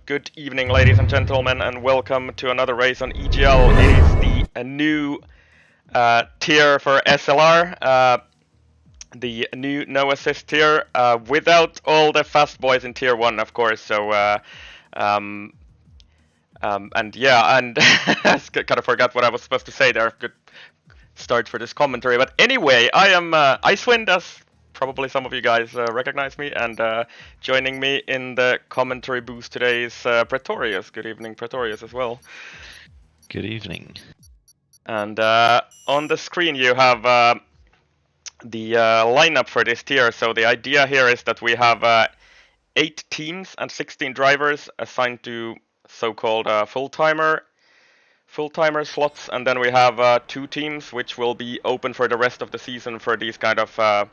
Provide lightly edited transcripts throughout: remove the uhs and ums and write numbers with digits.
Good evening, ladies and gentlemen, and welcome to another race on EGL. It is the new tier for SLR, the new no assist tier, without all the fast boys in tier 1, of course. So, and yeah, and kind of forgot what I was supposed to say there. Good start for this commentary. But anyway, I am Icewind, as probably some of you guys recognize me, and joining me in the commentary booth today is Pretorius. Good evening, Pretorius, as well. Good evening. And on the screen you have the lineup for this tier. So the idea here is that we have 8 teams and 16 drivers assigned to so-called full-timer slots, and then we have 2 teams which will be open for the rest of the season for these kind of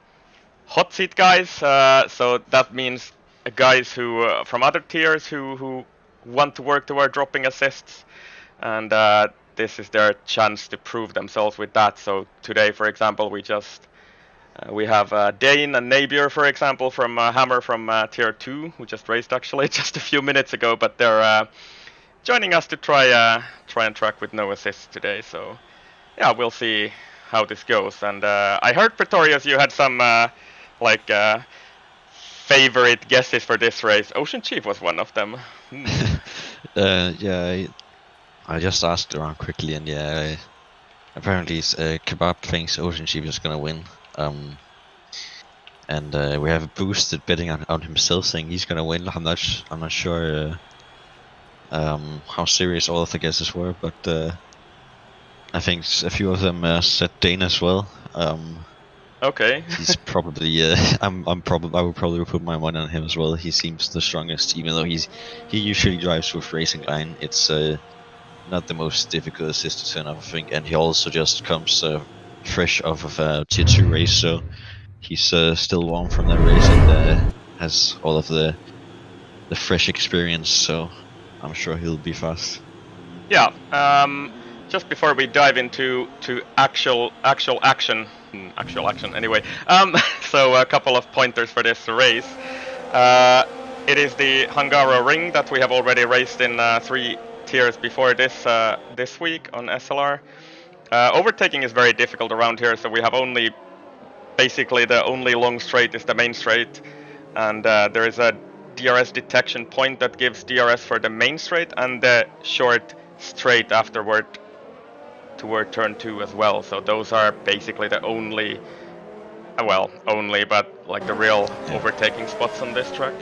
hot seat guys. So that means guys who from other tiers who want to work toward dropping assists, and this is their chance to prove themselves with that. So today, for example, we have Dane and Nabier, for example, from Hammer from tier 2, who just raced actually just a few minutes ago, but they're joining us to try and track with no assists today. So yeah, we'll see how this goes. And I heard, Pretorius, you had some favorite guesses for this race. Ocean Chief was one of them. Yeah, I just asked around quickly, and yeah, apparently Kebab thinks Ocean Chief is gonna win. And we have boosted betting on himself, saying he's gonna win. I'm not sure how serious all of the guesses were, but I think a few of them said Dane as well. Okay. He's probably I would probably put my money on him as well. He seems the strongest, even though he usually drives with racing line. It's not the most difficult assist to turn off, I think, and he also just comes fresh off of a tier 2 race, so he's still warm from that race and has all of the fresh experience. So I'm sure he'll be fast. Yeah. Just before we dive into actual action. Anyway, so a couple of pointers for this race. It is the Hungaro ring that we have already raced in 3 tiers before this week on SLR. Overtaking is very difficult around here, so we have basically the only long straight is the main straight, and there is a DRS detection point that gives DRS for the main straight and the short straight afterward toward turn 2 as well. So those are basically the only, but like the real overtaking spots on this track.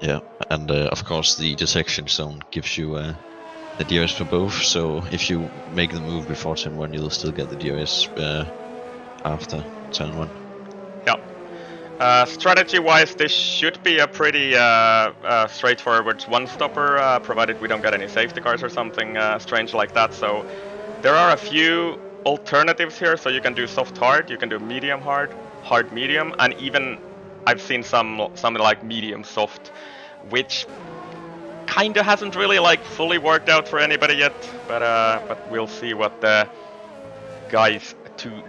Yeah, and of course the detection zone gives you the DRS for both, so if you make the move before turn 1, you'll still get the DRS after turn 1. Yeah. Strategy-wise, this should be a pretty straightforward one-stopper, provided we don't get any safety cars or something strange like that. So there are a few alternatives here, so you can do soft hard, you can do medium hard, hard medium, and even I've seen some like medium soft, which kinda hasn't really like fully worked out for anybody yet, but we'll see what the guys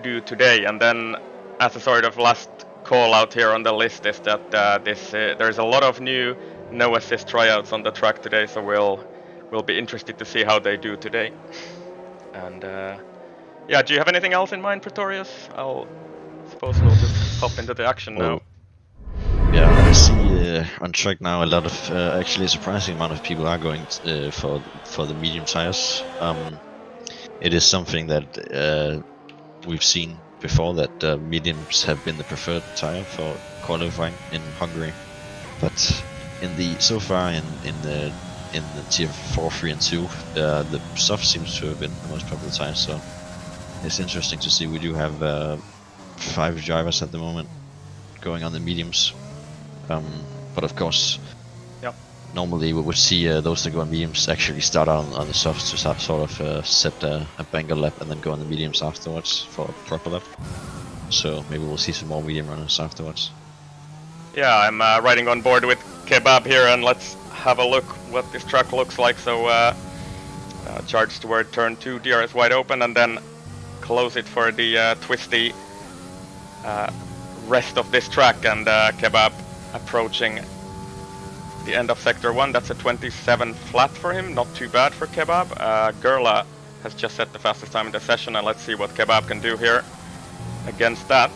do today. And then as a sort of last call out here on the list is that there's a lot of new no assist tryouts on the track today, so we'll be interested to see how they do today. And yeah, do you have anything else in mind, Pretorius? I'll suppose we'll just hop into the action now. Yeah, I see on track now a lot of actually a surprising amount of people are going for the medium tires. It is something that we've seen before, that mediums have been the preferred tire for qualifying in Hungary, but so far in the tier 4, 3, and 2, the soft seems to have been the most popular tire. So it's interesting to see. We do have 5 drivers at the moment going on the mediums, but of course, normally we would see those that go on mediums actually start on the softs to sort of set a banger lap and then go on the mediums afterwards for a proper lap. So maybe we'll see some more medium runners afterwards. Yeah, I'm riding on board with Kebab here, and let's have a look what this track looks like. So charge toward turn 2, DRS wide open, and then close it for the twisty rest of this track, and Kebab approaching the end of Sector 1. That's a 27 flat for him, not too bad for Kebab. Gerla has just set the fastest time in the session, and let's see what Kebab can do here against that.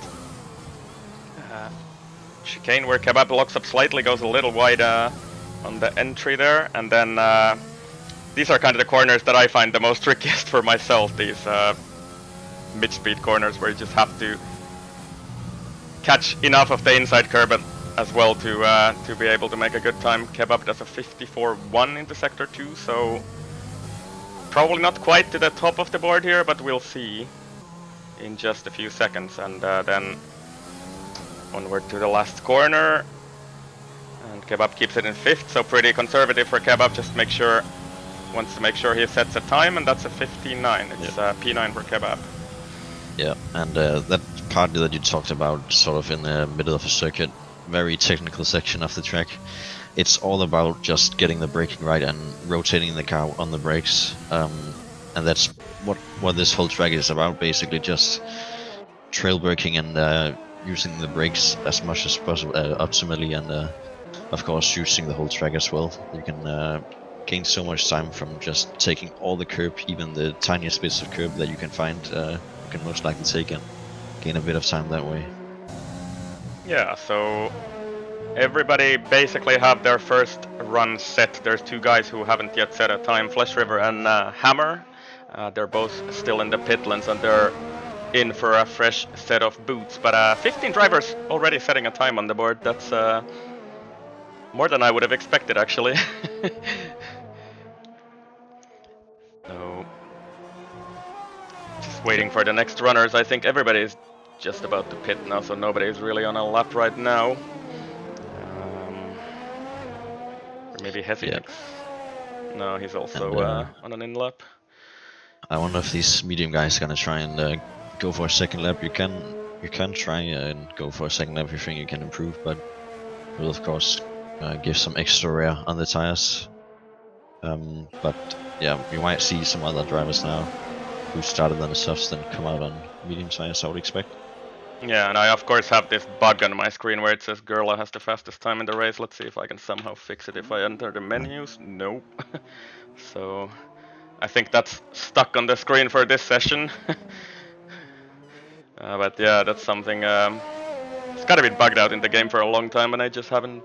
Chicane where Kebab locks up slightly, goes a little wide on the entry there, and then these are kind of the corners that I find the most trickiest for myself, these mid-speed corners where you just have to catch enough of the inside curb as well to be able to make a good time. Kebab does a 54.1 into Sector 2, so probably not quite to the top of the board here, but we'll see in just a few seconds. And then onward to the last corner, and Kebab keeps it in 5th, so pretty conservative for Kebab. Just wants to make sure he sets a time, and that's a 59. It's P9 for Kebab. Yeah, and that part that you talked about, sort of in the middle of a circuit, very technical section of the track. It's all about just getting the braking right and rotating the car on the brakes, and that's what this whole track is about. Basically, just trail braking and using the brakes as much as possible optimally, and of course using the whole track as well. You can gain so much time from just taking all the curb, even the tiniest bits of curb that you can find. You can most likely take and gain a bit of time that way. Yeah, so everybody basically have their first run set. There's 2 guys who haven't yet set a time, Flesh River and Hammer. They're both still in the pitlands, and they're in for a fresh set of boots. But 15 drivers already setting a time on the board. That's more than I would have expected, actually. So, just waiting for the next runners. I think everybody is just about to pit now, so nobody is really on a lap right now. Or maybe Hesi. Yeah. No, he's also on an in-lap. I wonder if these medium guys are gonna try and go for a second lap. You can try and go for a second lap if you think you can improve, but it will of course give some extra wear on the tires. But yeah, you might see some other drivers now who started on the softs then come out on medium tires, I would expect. Yeah, and I of course have this bug on my screen where it says Gerla has the fastest time in the race. Let's see if I can somehow fix it if I enter the menus. Nope. So I think that's stuck on the screen for this session. But yeah, that's something. It's gotta be bugged out in the game for a long time, and I just haven't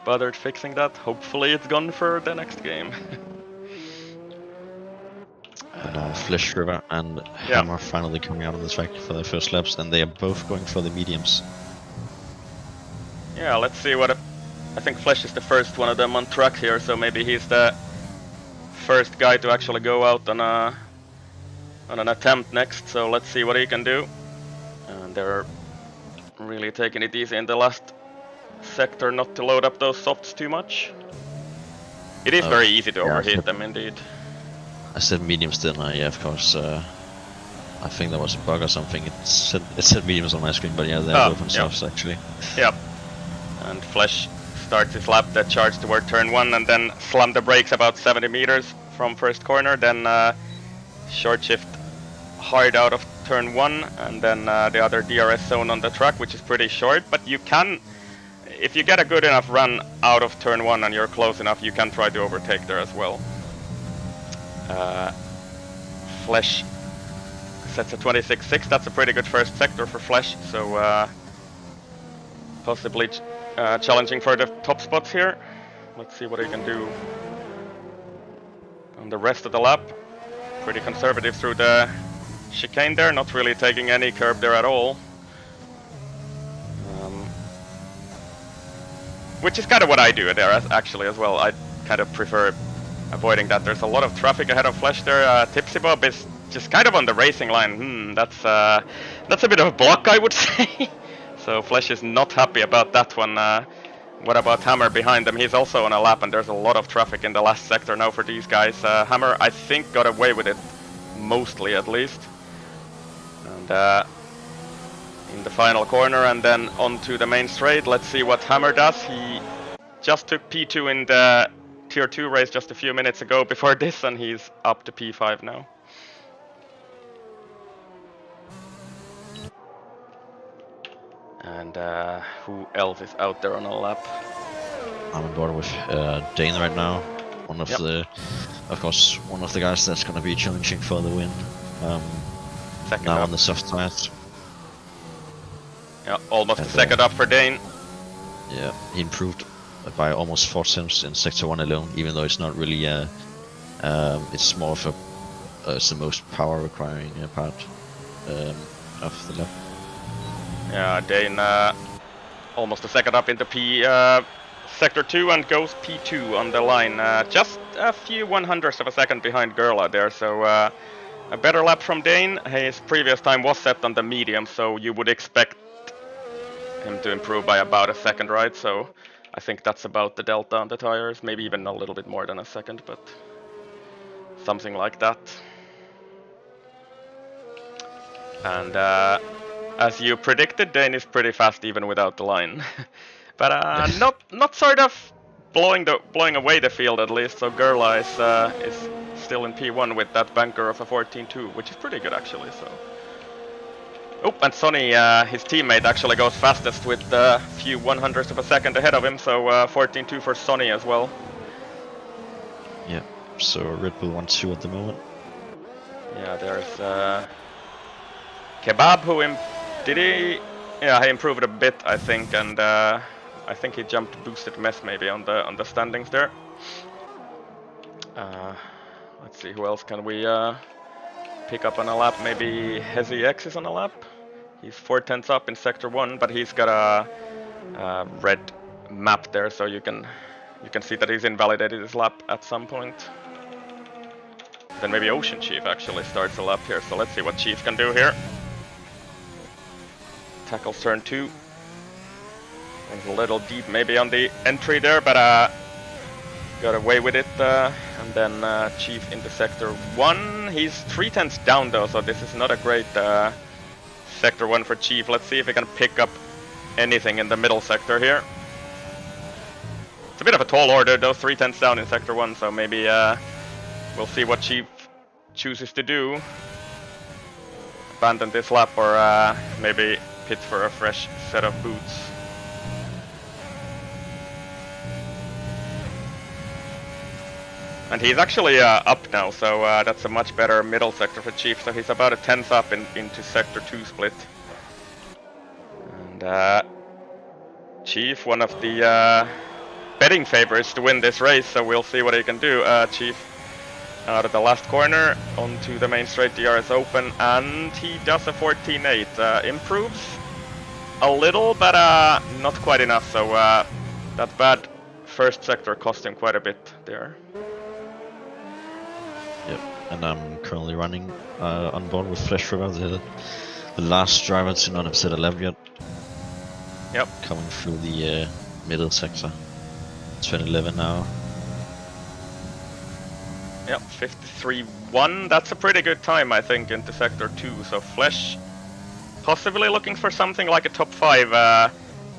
bothered fixing that. Hopefully it's gone for the next game. Flesh River and Hammer finally coming out on the track for their first laps, and they are both going for the mediums. Yeah, let's see what. I think Flesh is the first one of them on track here, so maybe he's the first guy to actually go out on an attempt next. So let's see what he can do. And they're really taking it easy in the last sector, not to load up those softs too much. It is very easy to overheat them, indeed. I said mediums, didn't I? Yeah, of course. I think that was a bug or something. It said mediums on my screen, but yeah, they're both on softs actually. Yep. And Flesh starts his lap that charge toward turn 1, and then slam the brakes about 70 meters from first corner, then short shift hard out of turn 1, and then the other DRS zone on the track, which is pretty short, but you can, if you get a good enough run out of turn 1 and you're close enough, you can try to overtake there as well. Flesh sets a 26.6, that's a pretty good first sector for Flesh, so possibly challenging for the top spots here. Let's see what he can do on the rest of the lap. Pretty conservative through the chicane there, not really taking any curb there at all. Which is kind of what I do there actually as well. I kind of prefer avoiding that. There's a lot of traffic ahead of Flesh there. Tipsy Bob is just kind of on the racing line. That's a bit of a block, I would say. So Flesh is not happy about that one. What about Hammer behind them? He's also on a lap, and there's a lot of traffic in the last sector now for these guys. Hammer, I think, got away with it, mostly at least. And in the final corner, and then onto the main straight. Let's see what Hammer does. He just took P2 in the Tier 2 race just a few minutes ago before this, and he's up to P5 now. And who else is out there on a lap? I'm on board with Dane right now. One of of course, one of the guys that's gonna be challenging for the win. Second now up. on the soft tires. Yeah, almost a second up for Dane. Yeah, he improved by almost 4 tenths in Sector 1 alone, even though it's not really it's more of a it's the most power requiring part of the lap. Yeah, Dane almost a second up into Sector 2 and goes P2 on the line. Just a few 100ths of a second behind Gerla there, so a better lap from Dane. His previous time was set on the medium, so you would expect him to improve by about a second, right? So I think that's about the delta on the tires, maybe even a little bit more than a second, but something like that. And as you predicted, Dane is pretty fast even without the line. But not sort of blowing away the field at least. So Gerla is still in P1 with that banker of a 14.2, which is pretty good actually. So. Oh, and Sonny, his teammate, actually goes fastest with a few 100ths of a second ahead of him. So 14.2 for Sonny as well. Yeah. So Red Bull 1-2 at the moment. Yeah, there's Kebab who he improved a bit, I think, and I think he jumped boosted mess maybe on the standings there. Let's see, who else can we pick up on a lap? Maybe Hezi X is on a lap. He's 4 tenths up in Sector 1, but he's got a red map there, so you can see that he's invalidated his lap at some point. Then maybe Ocean Chief actually starts a lap here, so let's see what Chief can do here. Tackles turn 2. Went a little deep maybe on the entry there, but got away with it. And then Chief into Sector 1. He's 3 tenths down though, so this is not a great Sector 1 for Chief. Let's see if he can pick up anything in the middle sector here. It's a bit of a tall order, those 3 tenths down in Sector 1, so maybe we'll see what Chief chooses to do. Abandon this lap or maybe pit for a fresh set of boots. And he's actually up now, so that's a much better middle sector for Chief. So he's about a 10th up into Sector 2 split. And Chief, one of the betting favorites to win this race, so we'll see what he can do. Chief out of the last corner onto the main straight, DRS open, and he does a 14.8. Improves a little, but not quite enough, so that bad first sector cost him quite a bit there. Yep, and I'm currently running on board with Flash River, the last driver to not have set a lap yet. Yep. Coming through the middle sector. 2011 now. Yep, 53.1. That's a pretty good time, I think, into Sector 2. So Flesh possibly looking for something like a top 5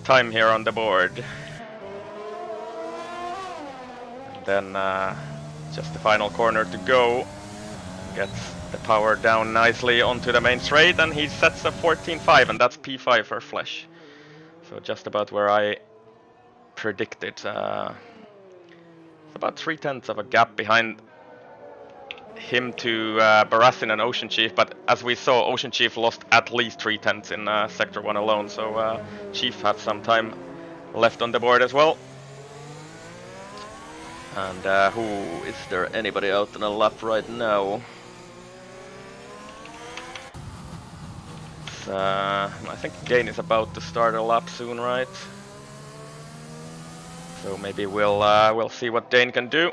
time here on the board. And then just the final corner to go. Gets the power down nicely onto the main straight, and he sets a 14.5, and that's P5 for Flesh. So just about where I predicted. It's about 3 tenths of a gap behind him to Barassin and Ocean Chief, but as we saw, Ocean Chief lost at least 3 tenths in Sector 1 alone, so Chief has some time left on the board as well. And who is there anybody out on a lap right now? I think Dane is about to start a lap soon, right? So maybe we'll see what Dane can do.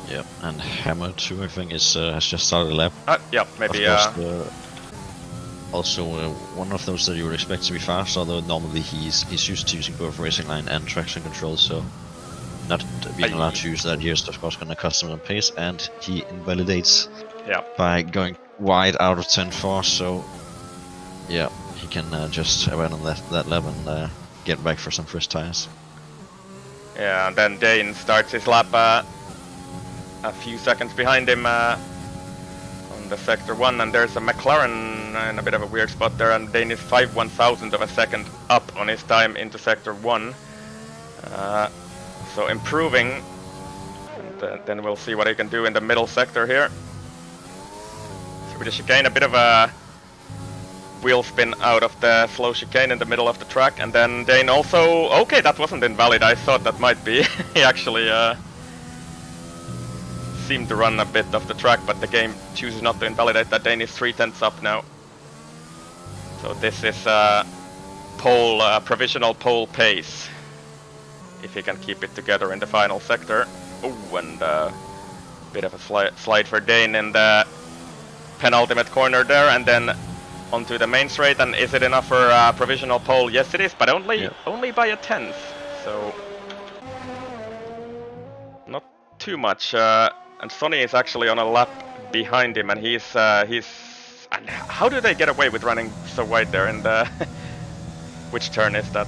Yep, and Hammer too, I think, has just started a lap. Yeah, maybe. Of course, also one of those that you would expect to be fast, although normally he's used to using both racing line and traction control, so not being allowed to use that here is of course going to cost him some pace, and he invalidates by going wide out of 10.4, so yeah, he can just abandon that lap and get back for some fresh tires. Yeah, and then Dane starts his lap a few seconds behind him on on the sector 1, and there's a McLaren in a bit of a weird spot there, and Dane is 5/1000 of a second up on his time into sector 1. So improving, and then we'll see what he can do in the middle sector here. So with the chicane, a bit of a wheel spin out of the slow chicane in the middle of the track, and then Dane also... Okay, that wasn't invalid, I thought that might be. He actually seemed to run a bit off the track, but the game chooses not to invalidate that. Dane is 3/10 up now. So this is provisional pole pace, if he can keep it together in the final sector. Oh, and a bit of a slide for Dane in the penultimate corner there, and then onto the main straight. And is it enough for provisional pole? Yes, it is, but only by a tenth, so not too much. And Sonny is actually on a lap behind him, and he's. And how do they get away with running so wide there? And which turn is that?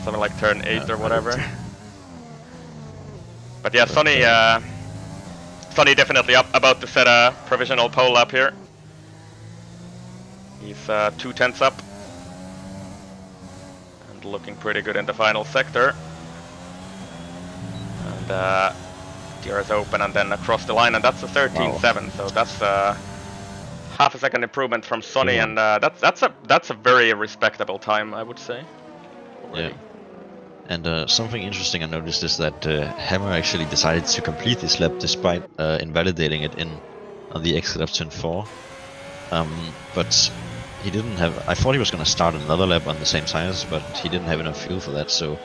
Something like turn 8 or whatever. But yeah, Sonny definitely about to set a provisional pole lap here. He's 2/10 up and looking pretty good in the final sector. And Tier is open and then across the line, and that's a 13.7. So that's half a second improvement from Sonny, and that's a very respectable time, I would say. Already. Yeah. And something interesting I noticed is that Hammer actually decided to complete this lap despite invalidating it on the exit of turn 4. But he didn't have... I thought he was going to start another lap on the same tires, but he didn't have enough fuel for that, so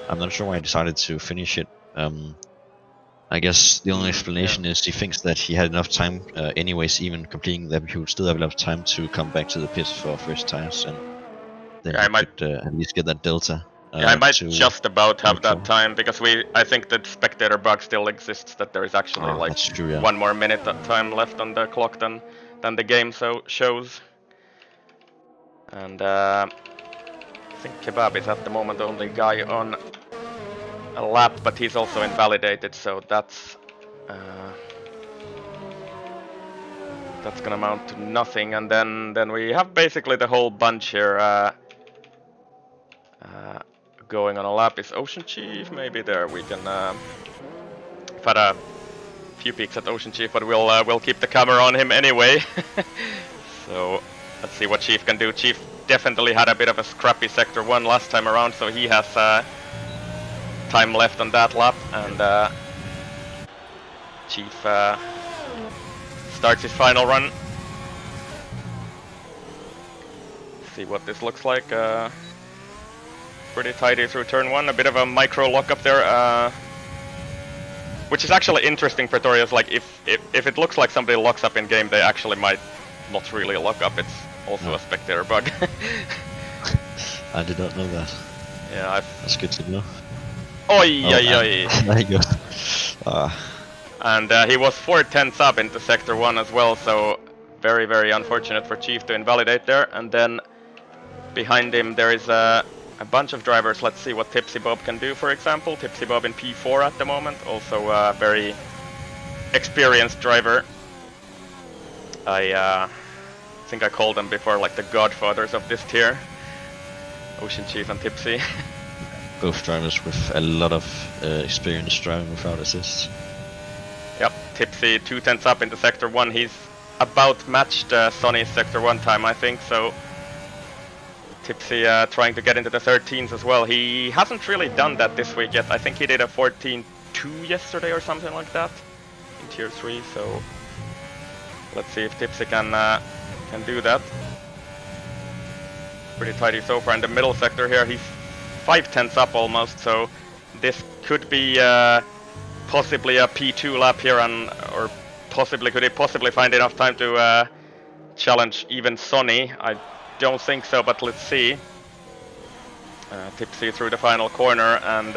I'm not sure why he decided to finish it. I guess the only explanation is he thinks that he had enough time anyways, even completing that he would still have enough time to come back to the pit for fresh tires, and then he could at least get that delta. I might just about have that time, because I think the spectator bug still exists, that there is actually true, yeah. 1 more minute of time left on the clock than the game shows. And I think Kebab is at the moment the only guy on a lap, but he's also invalidated, so that's gonna amount to nothing. And then we have basically the whole bunch here going on a lap. Is Ocean Chief maybe there? We can I've had a few peeks at Ocean Chief, but we'll keep the camera on him anyway. So let's see what Chief can do. Chief definitely had a bit of a scrappy sector 1 last time around, so he has time left on that lap, and Chief starts his final run. See what this looks like. Pretty tidy through turn 1, a bit of a micro lock up there, which is actually interesting, Pretorius. Like if it looks like somebody locks up in game, they actually might not really lock up. It's also a spectator bug. I did not know that. Yeah, that's good to know. Oi. There you go. And he was 4/10 up into sector 1 as well, so very, very unfortunate for Chief to invalidate there. And then behind him there is a bunch of drivers. Let's see what Tipsy Bob can do, for example. Tipsy Bob in P4 at the moment, also a very experienced driver. I think I called them before like the godfathers of this tier. Ocean Chief and Tipsy. Both drivers with a lot of experience driving without assists. Yep, Tipsy 2/10 up into sector 1. He's about matched Sonny's sector 1 time, I think, so Tipsy trying to get into the 13s as well. He hasn't really done that this week yet. I think he did a 14.2 yesterday or something like that in tier 3, so let's see if Tipsy can do that. Pretty tidy so far in the middle sector here. He's 5/10 up almost, so this could be possibly a P2 lap here, or possibly could he possibly find enough time to challenge even Sonny? I don't think so, but let's see. Tipsy through the final corner and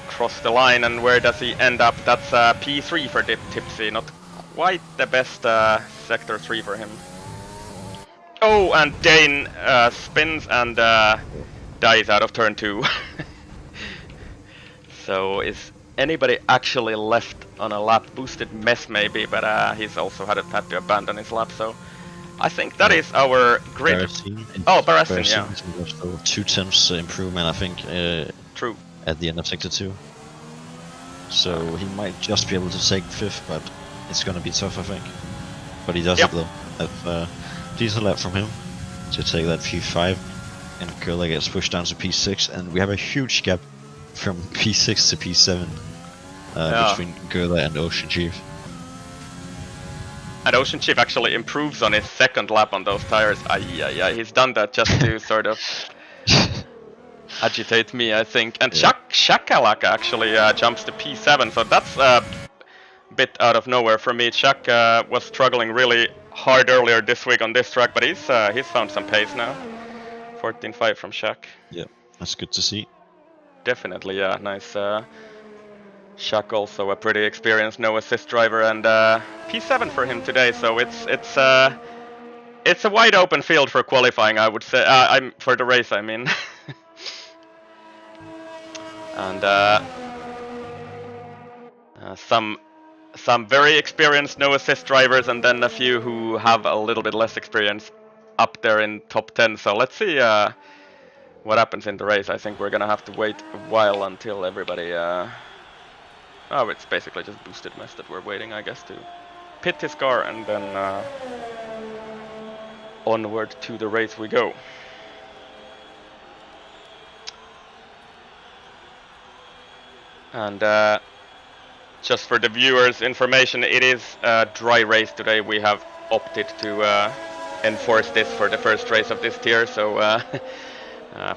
across the line, and where does he end up? That's P3 for Tipsy, not quite the best sector 3 for him. Oh, and Dane spins and dies out of turn 2. So is anybody actually left on a lap. Boosted Mess maybe, but he's also had to abandon his lap. So I think that is our grid. Barasin, yeah. Also 2/10 improvement, I think. True. At the end of sector 2. So he might just be able to take 5th, but it's gonna be tough, I think. But he does it though. That's decent lap from him to take that P5, and Curler gets pushed down to P6, and we have a huge gap from P6 to P7 between Curler and Ocean Chief. And Ocean Chief actually improves on his second lap on those tires. He's done that just to sort of agitate me, I think. And Shakalaka actually jumps to P7, so that's a bit out of nowhere for me. Shak was struggling really hard earlier this week on this track, but he's found some pace now. 14.5 from Shak. Yeah, that's good to see. Definitely, yeah, nice. Shak also a pretty experienced no assist driver, and P7 for him today. So it's a wide open field for qualifying, I would say. I'm for the race, I mean. And some very experienced no assist drivers, and then a few who have a little bit less experience up there in top 10. So let's see what happens in the race. I think we're gonna have to wait a while until everybody. Oh, it's basically just Boosted Mess that we're waiting, I guess, to pit his car, and then onward to the race we go. And just for the viewers' information, it is a dry race today. We have opted to enforce this for the first race of this tier, so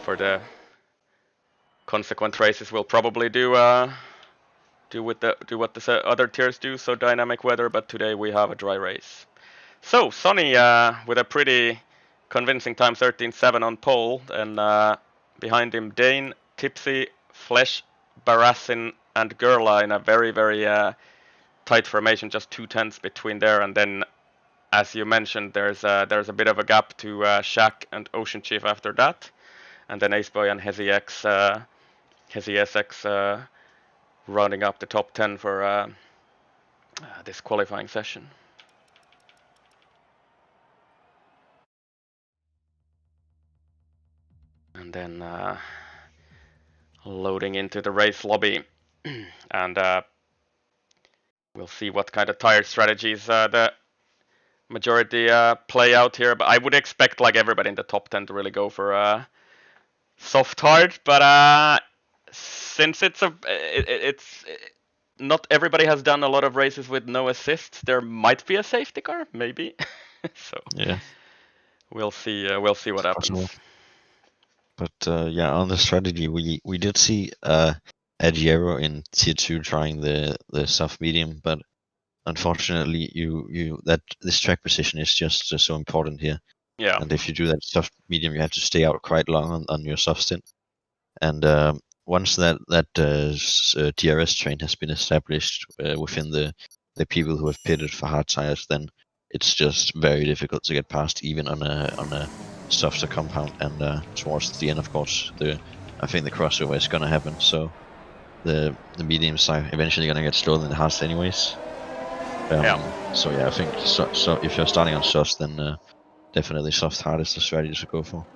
for the consequent races we'll probably do what the other tiers do, so dynamic weather, but today we have a dry race. So Sonny with a pretty convincing time, 13.7 on pole, and behind him Dane, Tipsy, Flesh, Barasin and Gerla in a very, very tight formation, just 2/10 between there, and then as you mentioned, there's a bit of a gap to Shak and Ocean Chief after that, and then Aceboy and Hezi SX rounding up the top 10 for this qualifying session. And then loading into the race lobby, and we'll see what kind of tire strategies the majority play out here. But I would expect like everybody in the top 10 to really go for soft hard, but since it's not everybody has done a lot of races with no assists, there might be a safety car, maybe. So yeah, we'll see what happens. Possible. But yeah, on the strategy, we did see Adiero in tier 2 trying the soft medium, but unfortunately, this track position is just so important here. Yeah. And if you do that soft medium, you have to stay out quite long on your soft stint. And once that DRS train has been established within the people who have pitted for hard tires, then it's just very difficult to get past, even on a softer compound. And towards the end, of course, I think the crossover is gonna happen. So the mediums are eventually gonna get slower than the hards, anyways. So yeah, I think so if you're starting on soft, then definitely soft hard is the strategy to go for.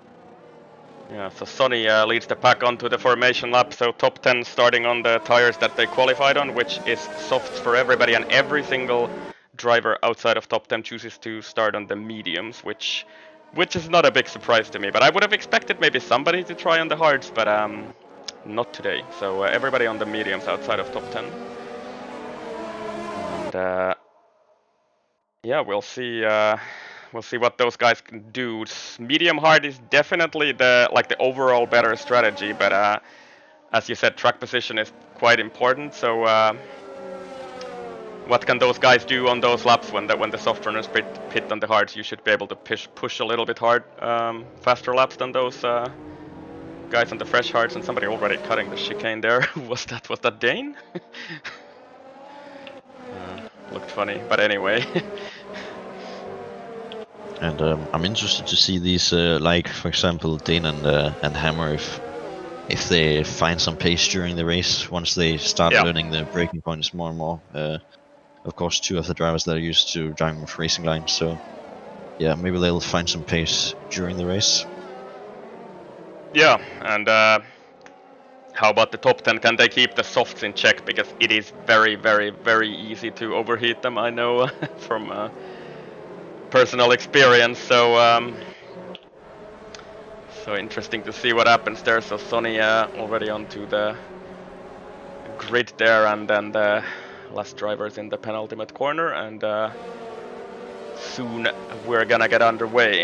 Yeah, so Sonny leads the pack onto the formation lap, so top 10 starting on the tires that they qualified on, which is softs for everybody, and every single driver outside of top 10 chooses to start on the mediums, which is not a big surprise to me, but I would have expected maybe somebody to try on the hards, but not today. So everybody on the mediums outside of top 10. And yeah, we'll see what those guys can do. Medium hard is definitely the overall better strategy, but as you said, track position is quite important. So what can those guys do on those laps when the soft runners pit on the hards? You should be able to push a little bit hard, faster laps than those guys on the fresh hards. And somebody already cutting the chicane there. was that Dane? Looked funny, but anyway. And I'm interested to see these, like for example, Dane and Hammer, if they find some pace during the race once they start Yeah. learning the braking points more and more. Of course, two of the drivers that are used to driving with racing lines, so yeah, maybe they'll find some pace during the race. Yeah, and how about the top 10? Can they keep the softs in check? Because it is very, very, very easy to overheat them, I know from personal experience. So interesting to see what happens there. So Sonny already onto the grid there, and then the last drivers in the penultimate corner, and soon we're gonna get underway.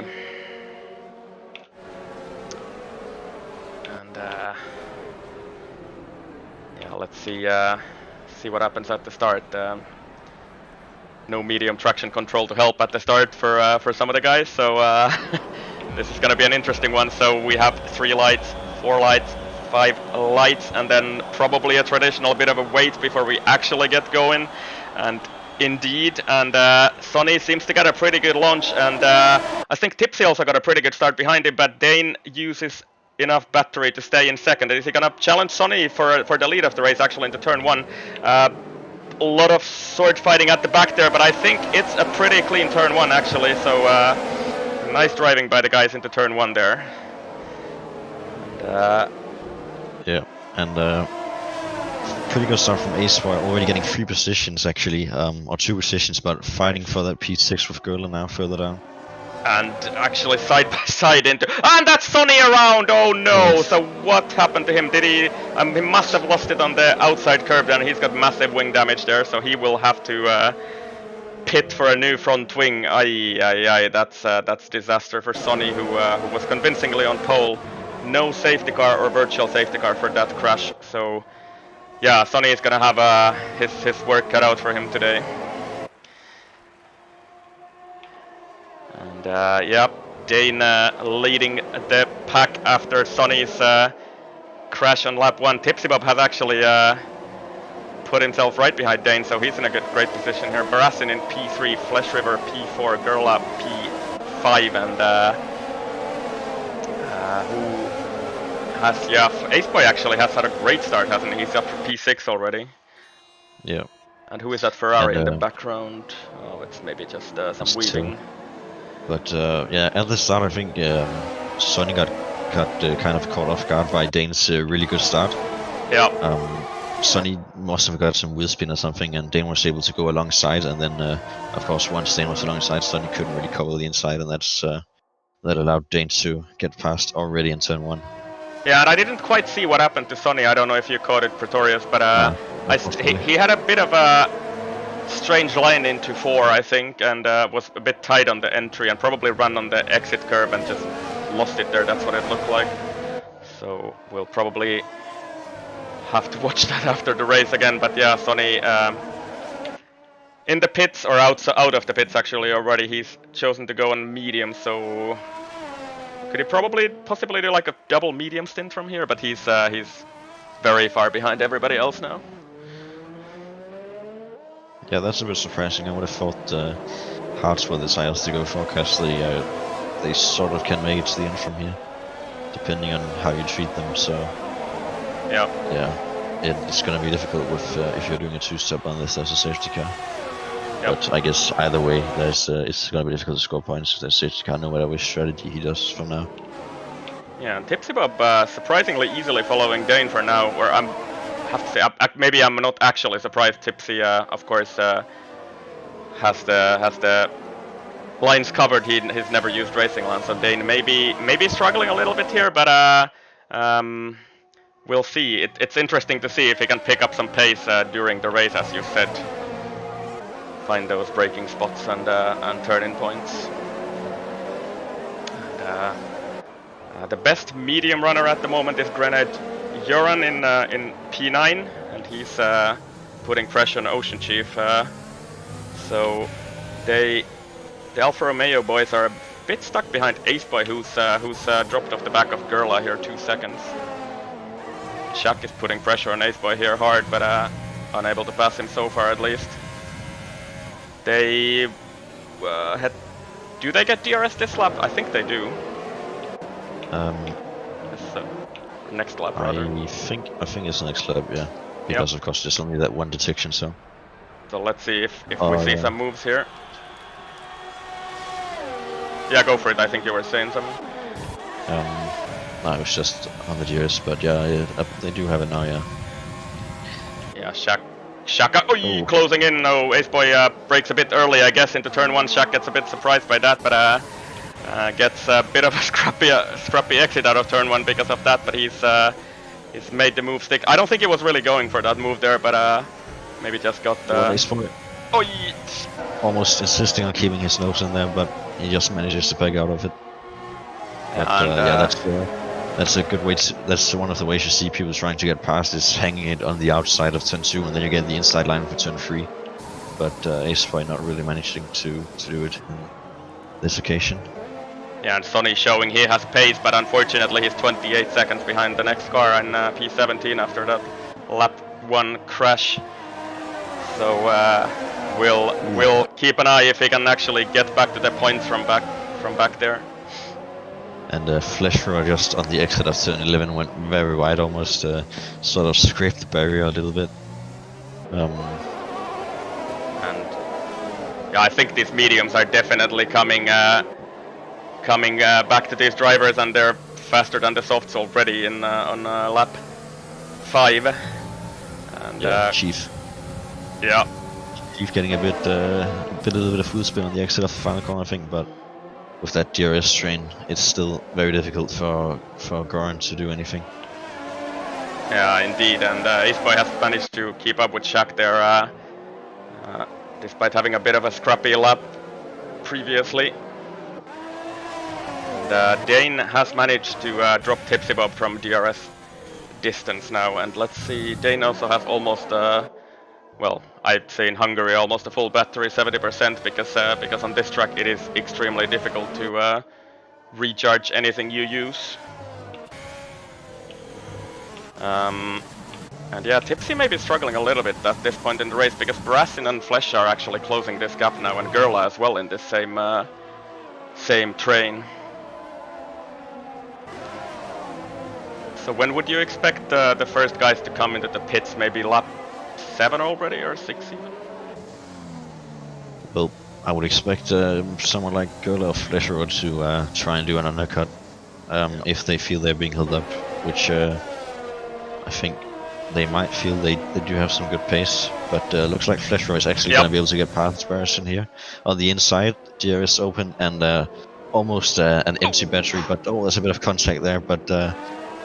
And yeah, let's see what happens at the start. No medium traction control to help at the start for some of the guys, so this is gonna be an interesting one. So we have 3 lights, 4 lights, 5 lights, and then probably a traditional bit of a wait before we actually get going. And indeed, and Sonny seems to get a pretty good launch, and I think Tipsy also got a pretty good start behind him, but Dane uses enough battery to stay in second. Is he gonna challenge Sonny for the lead of the race actually into turn 1? A lot of sword fighting at the back there, but I think it's a pretty clean turn 1 actually, so nice driving by the guys into turn 1 there. And, yeah, and pretty good start from Ace Boy, already getting 3 positions actually, or 2 positions, but fighting for that P6 with Gerla now further down. And actually side by side into, and that's Sonny around. Oh no! Yes. So what happened to him? Did he? He must have lost it on the outside curb. Then he's got massive wing damage there, so he will have to pit for a new front wing. Aye, that's disaster for Sonny, who was convincingly on pole. No safety car or virtual safety car for that crash. So yeah, Sonny is gonna have his work cut out for him today. And yeah, Dane leading the pack after Sonny's crash on lap 1. Tipsy Bob has actually put himself right behind Dane, so he's in a great position here. Barassin in P3, Flesh River P4, Gerla P5, and who has, yeah, Ace Boy actually has had a great start, hasn't he? He's up for P6 already. Yeah. And who is that Ferrari And, in the background? Oh, it's maybe just some weaving. But yeah, at the start I think Sonny got kind of caught off guard by Dane's really good start. Yeah. Sonny must have got some wheel spin or something, and Dane was able to go alongside, and then of course once Dane was alongside, Sonny couldn't really cover the inside, and that allowed Dane to get past already in turn 1. Yeah, and I didn't quite see what happened to Sonny. I don't know if you caught it, Pretorius, but he had a bit of a strange line into 4, I think, and was a bit tight on the entry and probably ran on the exit curve and just lost it there. That's what it looked like. So we'll probably have to watch that after the race again. But yeah, Sonny in the pits, or out of the pits actually already. He's chosen to go on medium, so could he possibly do like a double medium stint from here? But he's very far behind everybody else now. Yeah, that's a bit surprising. I would have thought Hearts were the tires to go for, because they sort of can make it to the end from here, depending on how you treat them. So yeah, it's going to be difficult with if you're doing a 2-step unless there's a safety car. Yep. But I guess either way, it's going to be difficult to score points if there's a safety car, no matter which strategy he does from now. Yeah, and Tipsy Bob surprisingly easily following Dane for now, or I have to say, maybe I'm not actually surprised. Tipsy, of course, has the lines covered. He's never used racing lines, so Dane maybe struggling a little bit here, but we'll see. It's interesting to see if he can pick up some pace during the race, as you said. Find those braking spots and turn-in points. And the best medium runner at the moment is Grenade Joran in P9, and he's putting pressure on Ocean Chief. So the Alfa Romeo boys are a bit stuck behind Ace Boy, who's dropped off the back of Gerla here 2 seconds. Shaq is putting pressure on Ace Boy here hard, but unable to pass him so far at least. They do they get DRS this lap? I think they do. Next lap, rather. I think it's the next lap, yeah. Because of course there's only that one detection, so. So let's see if we see some moves here. Yeah, go for it. I think you were saying something. No, it was just on the GS, but yeah, they do have it now, yeah. Yeah, Shaka, closing in. No, Aceboy breaks a bit early, I guess, into turn 1. Shaq gets a bit surprised by that, but gets a bit of a scrappy exit out of turn 1 because of that. But he's made the move stick. I don't think he was really going for that move there, but maybe just got. Almost insisting on keeping his nose in there, but he just manages to back out of it. But, that's a good way to. That's one of the ways you see people trying to get past is hanging it on the outside of turn 2, and then you get the inside line for turn 3. But Aceboy not really managing to do it in this occasion. Yeah, and Sonny showing he has pace, but unfortunately he's 28 seconds behind the next car in P17 after that lap 1 crash. So we'll keep an eye if he can actually get back to the points from back there. And Fleshro just on the exit of turn 11 went very wide, almost sort of scraped the barrier a little bit. And yeah, I think these mediums are definitely coming back to these drivers, and they're faster than the softs already on lap 5. And Chief. Yeah. Chief getting a little bit of full spin on the exit of the final corner, I think, but with that DRS strain, it's still very difficult for Goran to do anything. Yeah, indeed, and Aceboy has managed to keep up with Shaq there, despite having a bit of a scrappy lap previously. And Dane has managed to drop Tipsy Bob from DRS distance now, and let's see, Dane also has almost well, I'd say in Hungary almost a full battery, 70%, because on this track it is extremely difficult to recharge anything you use. And yeah, Tipsy may be struggling a little bit at this point in the race, because Brassin and Flesh are actually closing this gap now, and Gerla as well in this same train. So when would you expect the first guys to come into the pits? Maybe lap 7 already, or 6 even? Well, I would expect someone like Gerla or Flesher to try and do an undercut if they feel they're being held up, which I think they might feel they do have some good pace, but looks like Flesher is actually going to be able to get past Barrison here. On the inside, DRS open and almost an empty battery, but there's a bit of contact there, but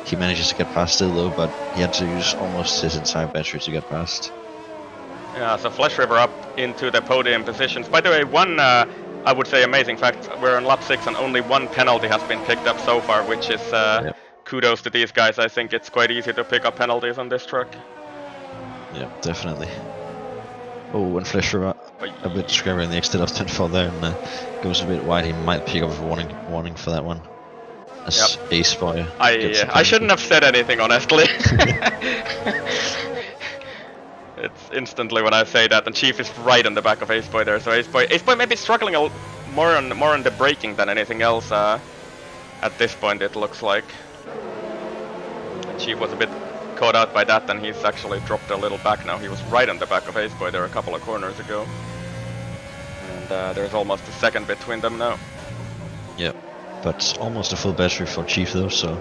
he manages to get past still though, but he had to use almost his entire battery to get past. Yeah, so Flesh River up into the podium positions. By the way, one, I would say, amazing fact, we're on lap 6 and only 1 penalty has been picked up so far, which is kudos to these guys. I think it's quite easy to pick up penalties on this track. Yeah, definitely. Oh, and Flesh River a bit scary in the exit of turn 4 there, and goes a bit wide. He might pick up a warning for that one. As Aceboy. I shouldn't have said anything, honestly. It's instantly when I say that, and Chief is right on the back of Aceboy there. So Aceboy may be struggling more on the braking than anything else at this point. It looks like Chief was a bit caught out by that, and he's actually dropped a little back now. He was right on the back of Aceboy there a couple of corners ago, and there's almost a second between them now. Yep. But almost a full battery for Chief though, so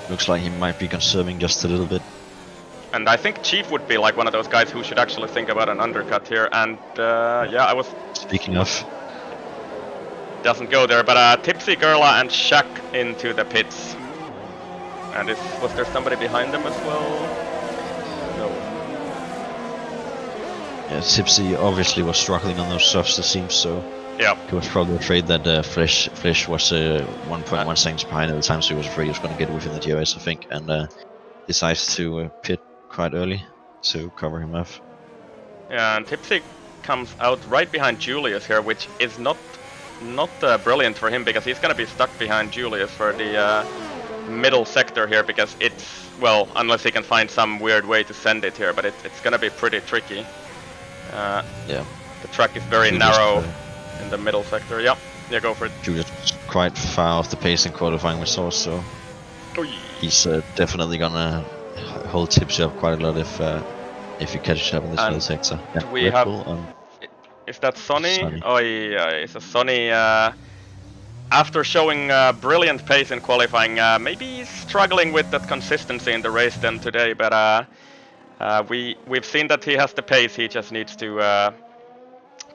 looks like he might be conserving just a little bit. And I think Chief would be like one of those guys who should actually think about an undercut here. And I was... Speaking of... Doesn't go there, but Tipsy, Gerla and Shaq into the pits. And was there somebody behind them as well? No. Yeah, Tipsy obviously was struggling on those softs, it seems, so... Yeah. He was probably afraid that Flesh was 1.1 seconds behind at the time, so he was afraid he was going to get within the DRS, I think, and decides to pit quite early to cover him off. Yeah, and Tipsy comes out right behind Julius here, which is not brilliant for him, because he's going to be stuck behind Julius for the middle sector here, because it's, well, unless he can find some weird way to send it here, but it's going to be pretty tricky. Yeah. The track is very narrow in the middle sector. Yeah, go for it. Julius quite far off the pace in qualifying we saw, so... he's definitely gonna hold Tipsy up quite a lot if he catches up in this And middle sector. Yeah, we Red have. Bull on Is that Sonny? Sonny. Oh yeah, it's a Sonny. After showing brilliant pace in qualifying, maybe he's struggling with that consistency in the race then today. But we've seen that he has the pace. He just needs to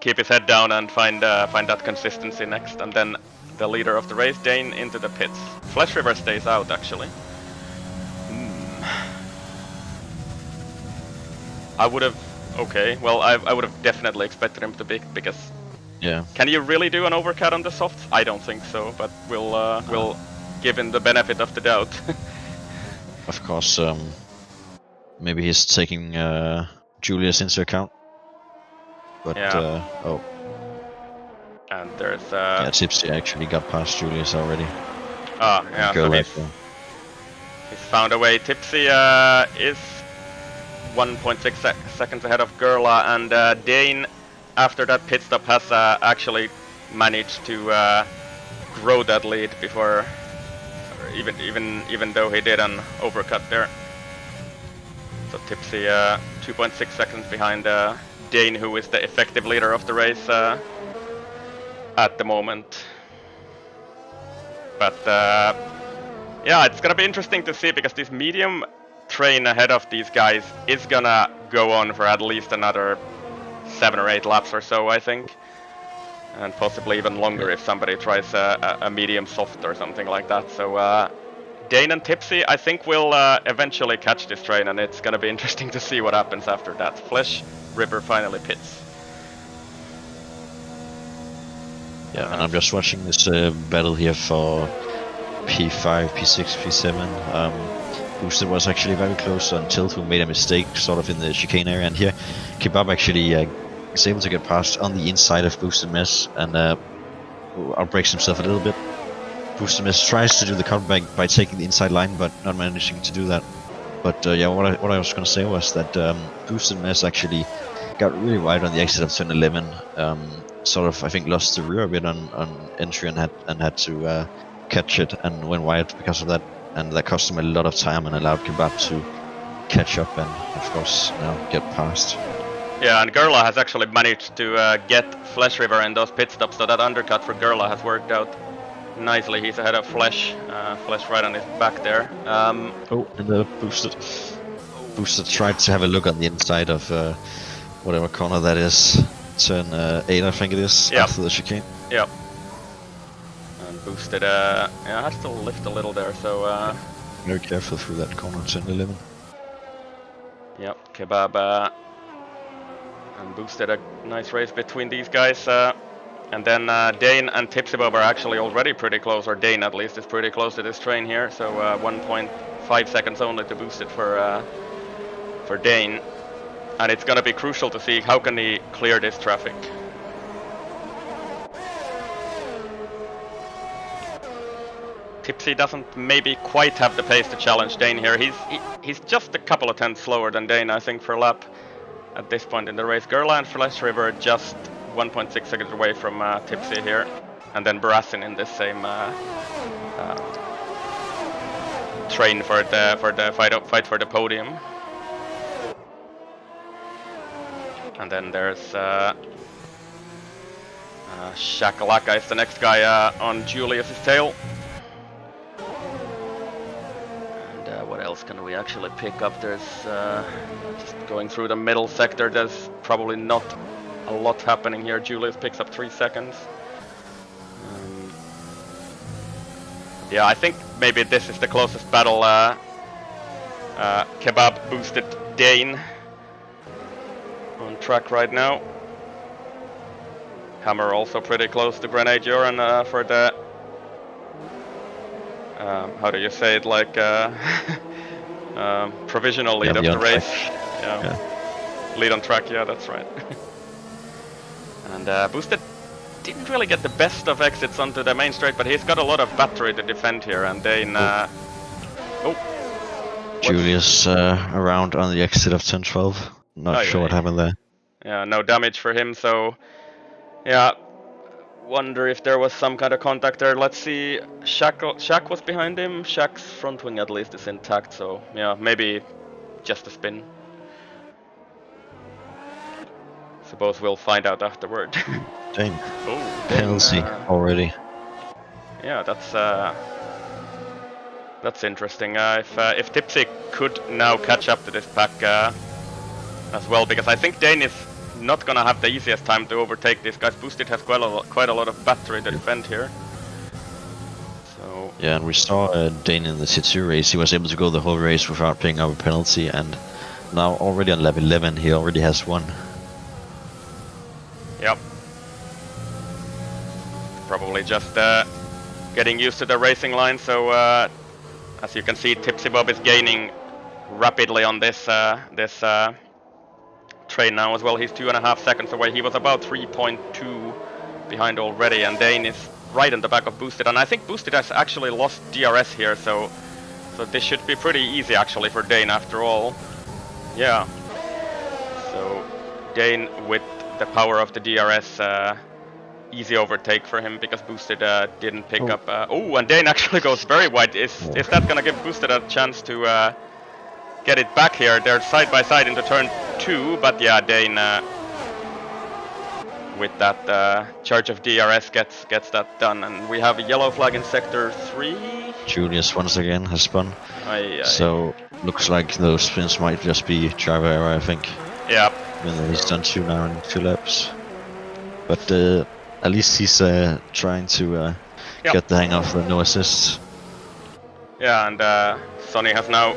keep his head down and find that consistency next. And then the leader of the race, Dane, into the pits. Flash River stays out actually. I would have. Okay, well I would have definitely expected him to be, because Yeah. can you really do an overcut on the softs? I don't think so, but we'll give him the benefit of the doubt. Of course, maybe he's taking Julius into account. But Yeah. oh And there's yeah, Tipsy actually got past Julius already. yeah, so he's found a way. Tipsy is 1.6 seconds ahead of Gerla, and Dane, after that pit stop, has actually managed to grow that lead before, even though he did an overcut there. So Tipsy 2.6 seconds behind Dane, who is the effective leader of the race at the moment. But yeah, it's gonna be interesting to see, because this medium train ahead of these guys is gonna go on for at least another 7 or 8 laps or so, I think, and possibly even longer if somebody tries a medium soft or something like that. So Dane and Tipsy, I think, will eventually catch this train, and it's gonna be interesting to see what happens after that. Flash River finally pits. Yeah, and I'm just watching this battle here for P5, P6, P7. Boosted was actually very close until who made a mistake sort of in the chicane area, and here Kebab actually is able to get past on the inside of Boosted Mess and outbreaks himself a little bit. Boosted Mess tries to do the comeback by taking the inside line, but not managing to do that. But yeah, what I was going to say was that Boosted Mess actually got really wide on the exit of turn 11. Sort of, I think, lost the rear a bit on entry and had to catch it, and went wide because of that. And that cost him a lot of time and allowed Kebab to catch up and, of course, now get past. Yeah, and Gerla has actually managed to get Flash River in those pit stops, so that undercut for Gerla has worked out nicely. He's ahead of Flash. Flash right on his back there. Oh, and the Boosted. Boosted tried to have a look on the inside of whatever corner that is. Turn 8, I think it is, after the chicane. Yep. And Boosted, yeah, has to lift a little there, so... Very careful through that corner, turn 11. Yep, Kebab and Boosted, a nice race between these guys. And then Dane and Tipsybob are actually already pretty close, or Dane at least is pretty close to this train here, so 1.5 seconds only to Boosted for Dane. And it's gonna be crucial to see how can he clear this traffic. Tipsy doesn't maybe quite have the pace to challenge Dane here. He's just a couple of tenths slower than Dane, I think, per lap at this point in the race. Gerla and Flash River just 1.6 seconds away from Tipsy here, and then Barassin in this same train for the fight for the podium. And then there's Shakalaka is the next guy on Julius's tail. And what else can we actually pick up? There's just going through the middle sector, there's probably not a lot happening here. Julius picks up 3 seconds. Yeah, I think maybe this is the closest battle. Kebab boosted Dane on track right now. Hammer also pretty close to Grenadier, and for the how do you say it, like provisional lead of the race. Yeah. Lead on track, yeah, that's right. And Boosted didn't really get the best of exits onto the main straight, but he's got a lot of battery to defend here, and Dane Julius around on the exit of 10-12. Not sure what happened there. Yeah, no damage for him, so yeah, Wonder if there was some kind of contact there. Let's see. Shaq was behind him. Shaq's front wing at least is intact, so yeah, maybe just a spin. Suppose we'll find out afterward. Dang. Oh, Penalty already. Yeah, that's interesting. If Tipsy could now catch up to this pack as well, because I think Dane is not gonna have the easiest time to overtake these guys. Boosted has quite a lot of battery to defend here. So yeah, and we saw Dane in the T2 race. He was able to go the whole race without picking up a penalty, and now already on lap 11, he already has one. Yep. Probably just getting used to the racing line. So as you can see, Tipsy Bob is gaining rapidly on this train now as well. He's 2.5 seconds away. He was about 3.2 behind already, and Dane is right in the back of Boosted. And I think Boosted has actually lost DRS here, so this should be pretty easy actually for Dane after all. Yeah. So Dane with the power of the DRS, easy overtake for him because Boosted didn't pick up. Oh, and Dane actually goes very wide. Is that gonna give Boosted a chance to get it back here? They're side by side into turn 2, but yeah, Dane with that charge of DRS gets that done, and we have a yellow flag in sector 3. Julius once again has spun. Aye. So looks like those spins might just be driver error, I think. Yeah. Even though he's done 2 now in 2 laps. But at least he's trying to get the hang of the no assists. Yeah, and Sonny has now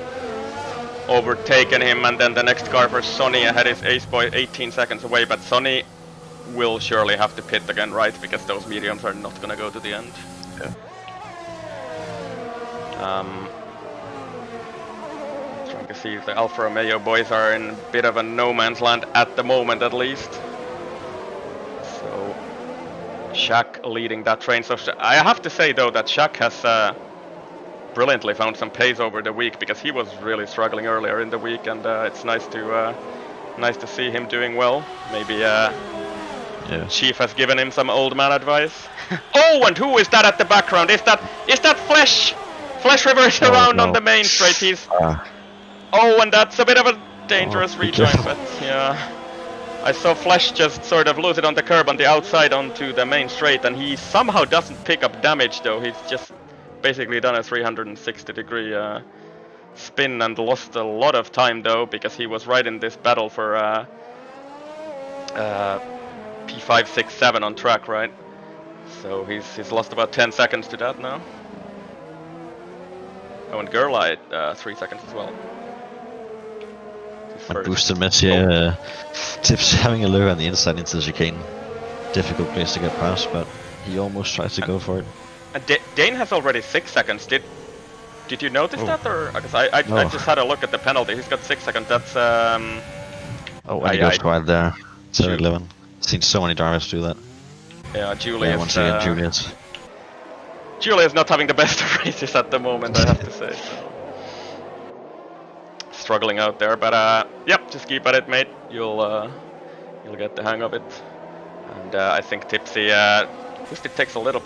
overtaken him, and then the next car for Sonny ahead is Ace Boy 18 seconds away, but Sonny will surely have to pit again, right? Because those mediums are not gonna go to the end. Yeah. Trying to see if the Alfa Romeo boys are in a bit of a no man's land at the moment, at least. So Shaq leading that train. So I have to say though that Shaq has brilliantly found some pace over the week, because he was really struggling earlier in the week, and it's nice to see him doing well. Maybe Chief has given him some old man advice. Oh, and who is that at the background? Is that Flesh? Flesh reverse around on the main straight. He's oh, and that's a bit of a dangerous rejoin, but yeah. I saw Flesh just sort of lose it on the curb on the outside onto the main straight, and he somehow doesn't pick up damage though. He's just basically done a 360-degree spin and lost a lot of time though, because he was right in this battle for P5, 6, 7 on track, right? So he's lost about 10 seconds to that now. Oh, and Gerlite 3 seconds as well. And Boosted Messier Tips having a lure on the inside into the chicane. Difficult place to get past, but he almost tries to go for it. And Dane has already 6 seconds. Did you notice that, or because I just had a look at the penalty? He's got 6 seconds. That's oh, and he goes wide there. 11. Seen so many drivers do that. Yeah, Julius. Yeah, once again, Julius. Julius not having the best of races at the moment, I have to say. So. Struggling out there, but yep, just keep at it, mate. You'll get the hang of it. And I think Tipsy, Boosted takes a little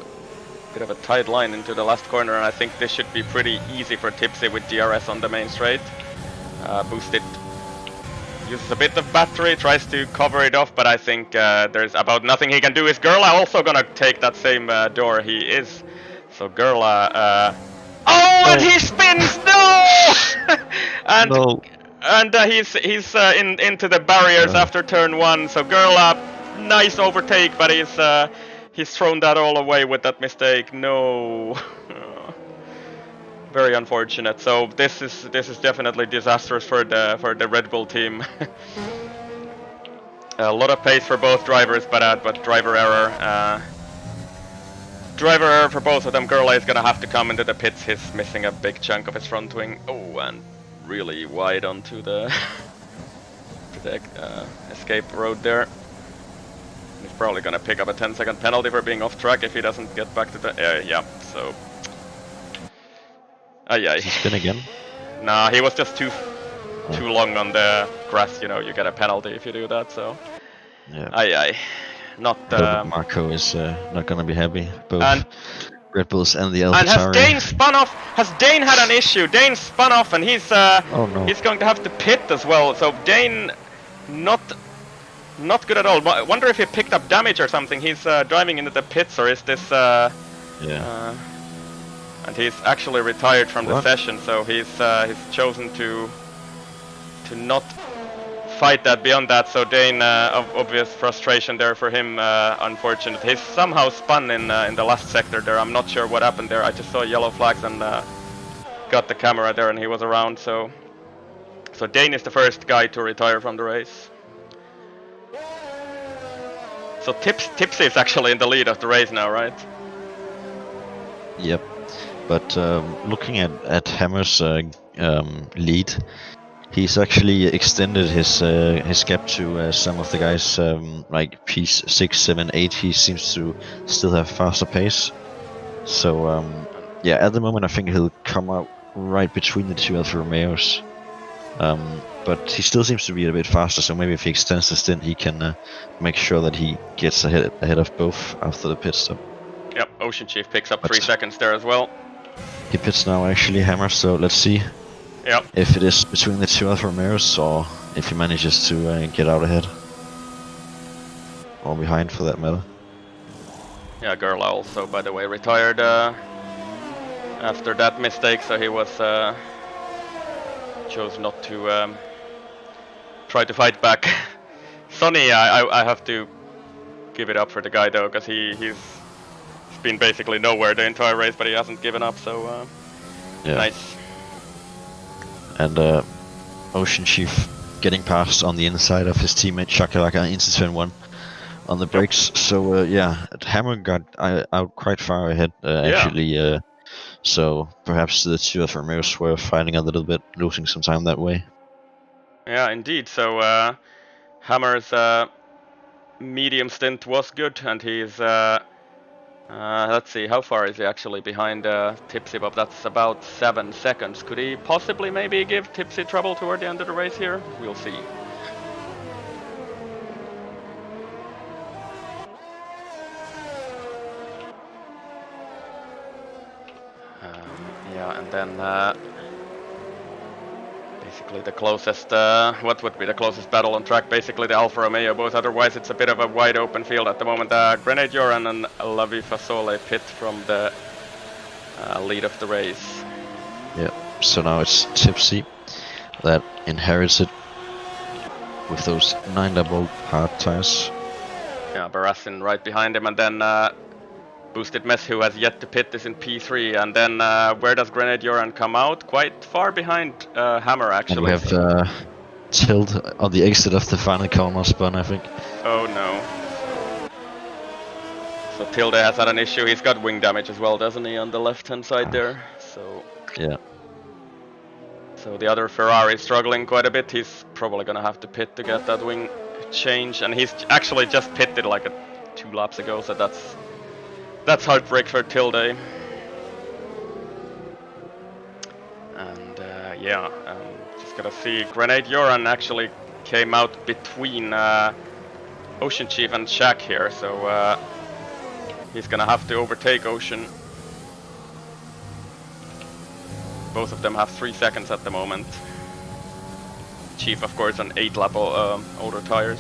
bit of a tight line into the last corner, and I think this should be pretty easy for Tipsy with DRS on the main straight. Boosted uses a bit of battery, tries to cover it off, but I think there's about nothing he can do. Is Gerla also gonna take that same door? He is. So Gerla, and he spins! No! and he's into the barriers after turn 1. So Gerla, nice overtake, but he's thrown that all away with that mistake. No. Very unfortunate. So this is definitely disastrous for the Red Bull team. A lot of pace for both drivers, but driver error. Driver error for both of them. Gerla is gonna have to come into the pits. He's missing a big chunk of his front wing. Oh, and really wide onto the escape road there. He's probably gonna pick up a 10-second penalty for being off track if he doesn't get back to the yeah. So. Spin again? Nah, he was just too long on the grass. You know, you get a penalty if you do that. So. Yeah. not. Marco is not gonna be happy. Both And Red Bulls and the and has AlphaTauri. Dane spun off? Has Dane had an issue? Dane spun off, and he's Oh no. he's going to have to pit as well. So Dane, not good at all. I wonder if he picked up damage or something. He's driving into the pits, or is this? Yeah. And he's actually retired from the What? session, so he's chosen to not fight that beyond that. So Dane, obvious frustration there for him. Unfortunate. He's somehow spun in the last sector there. I'm not sure what happened there. I just saw yellow flags and got the camera there, and he was around. So Dane is the first guy to retire from the race. So Tipsy is actually in the lead of the race now, right? Yep. But looking at Hammer's lead, he's actually extended his gap to some of the guys like P6, 7, 8. He seems to still have faster pace. So yeah, at the moment I think he'll come out right between the two Alfa Romeos. But he still seems to be a bit faster. So maybe if he extends the stint, he can make sure that he gets ahead of both after the pit stop. Yep, Ocean Chief picks up 3 seconds there as well. He pits now actually, Hammer, so let's see if it is between the two Alfa Romeos or if he manages to get out ahead. Or behind for that matter. Yeah, Gerla also, by the way, retired after that mistake, so he was chose not to try to fight back. Sonny, I have to give it up for the guy though, because he's been basically nowhere the entire race, but he hasn't given up, so yeah. Nice. And Ocean Chief getting past on the inside of his teammate Shakalaka into turn 1 on the brakes. So yeah, Hammer got out quite far ahead actually. So perhaps the two Alfa Romeos were fighting a little bit, losing some time that way. Yeah, indeed. So Hammer's medium stint was good, and he's let's see, how far is he actually behind Tipsy Bob? That's about 7 seconds. Could he possibly maybe give Tipsy trouble toward the end of the race here? We'll see. Yeah, and then basically the closest, what would be the closest battle on track? Basically the Alfa Romeo, both. Otherwise it's a bit of a wide open field at the moment. Grenade Joran and Lavi Fasole pit from the lead of the race. Yeah, so now it's Tipsy that inherits it with those 9 double hard tires. Yeah, Barassin right behind him, and then Boosted Mess, who has yet to pit, is in P3, and then where does Grenade Joran come out? Quite far behind Hammer, actually. And we have Tilt on the exit of the final corner spun, I think. Oh no. So Tilde has had an issue. He's got wing damage as well, doesn't he, on the left-hand side there? So yeah. So the other Ferrari is struggling quite a bit. He's probably gonna have to pit to get that wing change, and he's actually just pitted like 2 laps ago, so that's heartbreak for Tilde. And yeah, just gotta see. Grenade Joran actually came out between Ocean Chief and Shaq here, so he's gonna have to overtake Ocean. Both of them have 3 seconds at the moment. Chief, of course, on 8 lap older tires.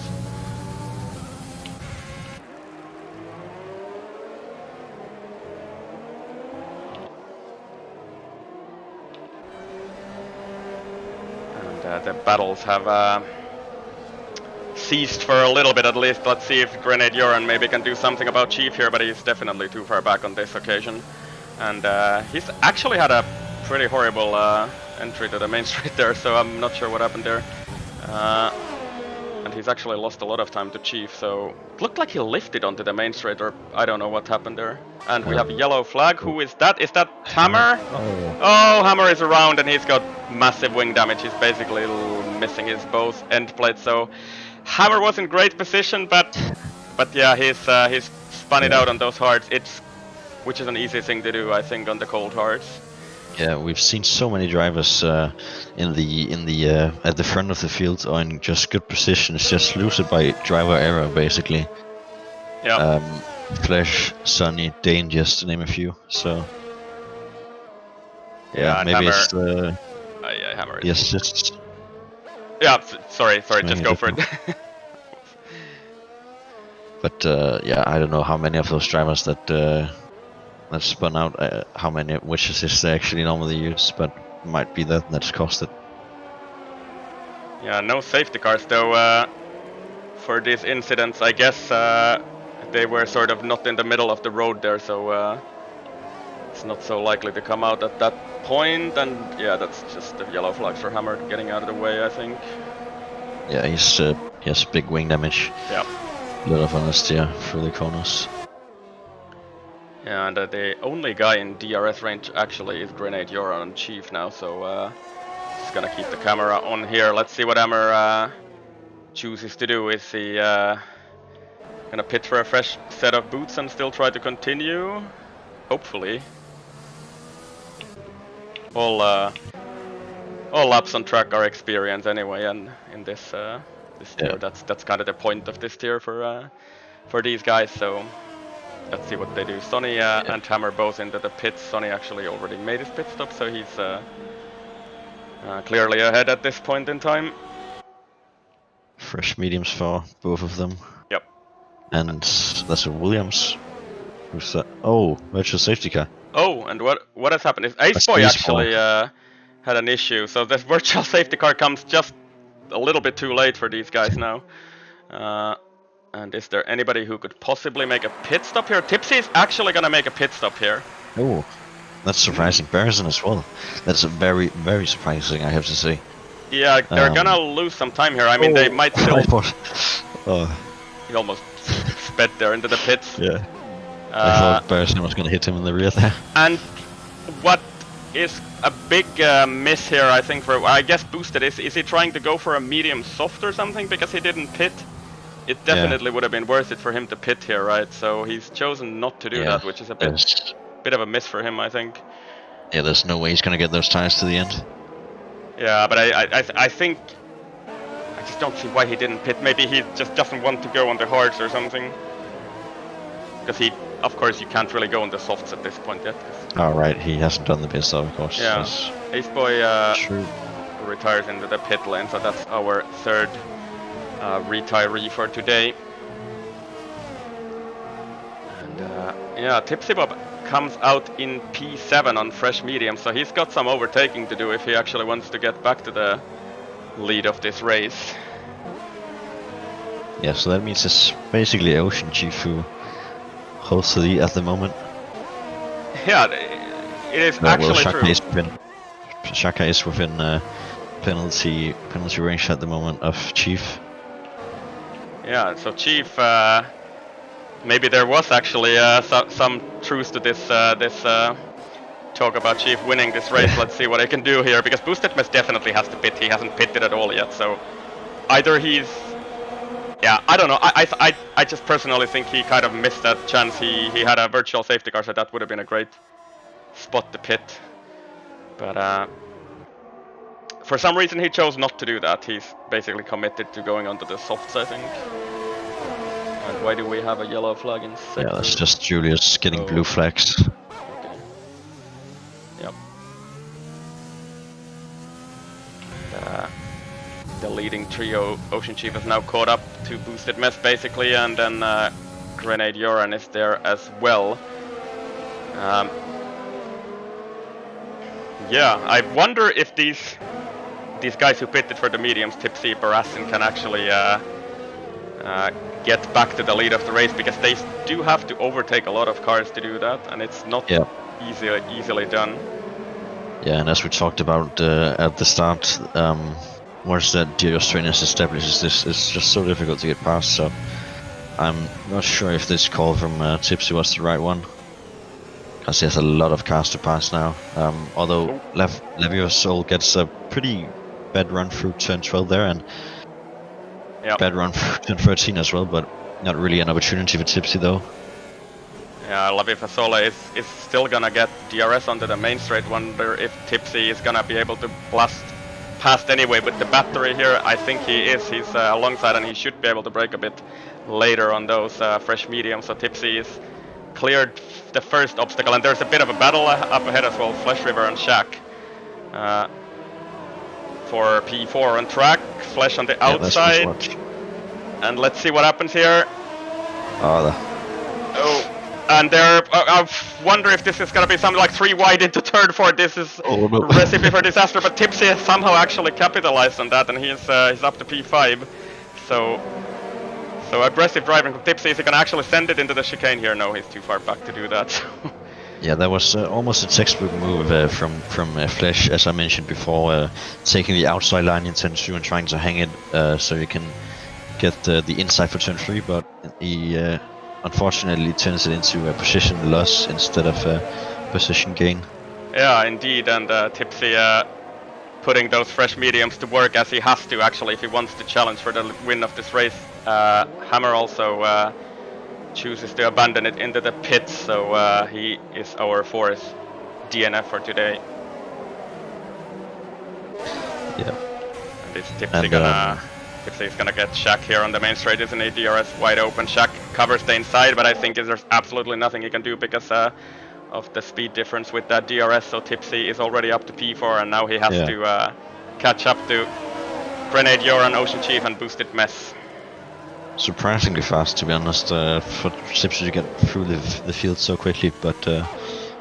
The battles have ceased for a little bit at least. Let's see if Grenade Joran maybe can do something about Chief here, but he's definitely too far back on this occasion. And he's actually had a pretty horrible entry to the main straight there, so I'm not sure what happened there. And he's actually lost a lot of time to Chief, so it looked like he lifted onto the main straight, or I don't know what happened there. And we have a yellow flag. Who is that? Is that Hammer? Oh, Hammer is around, and he's got massive wing damage. He's basically missing his both end plates, so Hammer was in great position, but yeah, he's spun it out on those hards, which is an easy thing to do, I think, on the cold hards. Yeah, we've seen so many drivers in the at the front of the field or in just good positions just lose it by driver error, basically. Yeah. Flash, Sunny, Dane, just to name a few. So yeah, And maybe Hammer. it's the Yeah, Hammer is. yes, it's Yeah, sorry, just maybe go for it. but yeah, I don't know how many of those drivers that spun out, how many which assists they actually normally use, but might be that's costed. Yeah, no safety cars though for these incidents. I guess they were sort of not in the middle of the road there, so it's not so likely to come out at that point. And yeah, that's just the yellow flag for Hammer getting out of the way, I think. Yeah, he has big wing damage. Yeah. A lot of understeer through the corners. Yeah, and the only guy in DRS range actually is Grenade Yoran on Chief now, so just gonna keep the camera on here. Let's see what Hammer chooses to do. Is he gonna pit for a fresh set of boots and still try to continue? Hopefully. All laps on track are experience anyway, and in this tier, that's kind of the point of this tier for these guys. So let's see what they do. Sonny and Hammer both into the pits. Sonny actually already made his pit stop, so he's clearly ahead at this point in time. Fresh mediums for both of them. Yep. And that's a Williams. Who's that? Oh, virtual safety car. Oh, and what has happened is Ace Boy actually had an issue. So the virtual safety car comes just a little bit too late for these guys now. And is there anybody who could possibly make a pit stop here? Tipsy is actually gonna make a pit stop here. Oh, that's surprising. Barrison as well. That's very, very surprising, I have to say. Yeah, they're gonna lose some time here. I mean, they might still... He almost sped there into the pits. Yeah. I thought Barrison was gonna hit him in the rear there. And what is a big miss here, I think, for... I guess Boosted, is he trying to go for a medium soft or something because he didn't pit? It definitely would have been worth it for him to pit here, right? So he's chosen not to do that, which is a bit of a miss for him, I think. Yeah, there's no way he's gonna get those tires to the end. Yeah, but I think... I just don't see why he didn't pit. Maybe he just doesn't want to go on the hards or something. Because he... Of course, you can't really go on the softs at this point yet. Oh, right, he hasn't done the pit stop, of course. Yeah, Ace Boy retires into the pit lane, so that's our third retiree for today. And yeah, Tipsy Bob comes out in P7 on fresh medium, so he's got some overtaking to do if he actually wants to get back to the lead of this race. Yeah, so that means it's basically Ocean Chief who holds the lead at the moment. Yeah, it is actually true. Shaka is within penalty range at the moment of Chief. Yeah, so Chief, maybe there was actually some truth to this talk about Chief winning this race. Let's see what he can do here, because Boosted Mess definitely has to pit. He hasn't pitted at all yet, so either he's... Yeah, I don't know. I just personally think he kind of missed that chance. He had a virtual safety car, so that would have been a great spot to pit. But for some reason he chose not to do that. He's basically committed to going onto the softs, I think. And why do we have a yellow flag in second? Yeah, that's just Julius getting blue flags. Okay. Yep. The leading trio, Ocean Chief, is now caught up to Boosted Mess basically, and then Grenade Yoran is there as well. Yeah, I wonder if these guys who pitted for the mediums, Tipsy, Barassin, can actually get back to the lead of the race, because they do have to overtake a lot of cars to do that, and it's not easily done. Yeah, and as we talked about at the start, once that DRS train is established, this is just so difficult to get past, so I'm not sure if this call from Tipsy was the right one, because he has a lot of cars to pass now. Although Leviosol gets a pretty bad run through turn 12 there, and bad run through turn 13 as well, but not really an opportunity for Tipsy though. Yeah, Leviosol is still gonna get DRS onto the main straight. Wonder if Tipsy is gonna be able to blast passed anyway with the battery here. I think he is. He's alongside, and he should be able to brake a bit later on those fresh mediums. So Tipsy is cleared the first obstacle, and there's a bit of a battle up ahead as well. Flesh River and Shack for P4 on track. Flesh on the outside, and let's see what happens here. Oh, and there. I wonder if this is gonna be something like 3 wide into turn 4. This is recipe for disaster. But Tipsy has somehow actually capitalized on that, and he's up to P5. So aggressive driving from Tipsy. Is he gonna actually send it into the chicane here? No, he's too far back to do that. Yeah, that was almost a textbook move from Flesh, as I mentioned before, taking the outside line in turn 2 and trying to hang it so you can get the inside for turn 3, but he unfortunately turns it into a position loss instead of a position gain. Yeah, indeed, and Tipsy putting those fresh mediums to work as he has to actually if he wants to challenge for the win of this race. Hammer also chooses to abandon it into the pits, so he is our 4th DNF for today. Yeah. And is Tipsy Tipsy's gonna get Shack here on the main straight, isn't he? DRS wide open. Shack covers the inside, but I think there's absolutely nothing he can do because of the speed difference with that DRS. So Tipsy is already up to P4, and now he has to catch up to Grenade Yoran, Ocean Chief, and Boosted Mess. Surprisingly fast, to be honest, for Tipsy to get through the field so quickly, but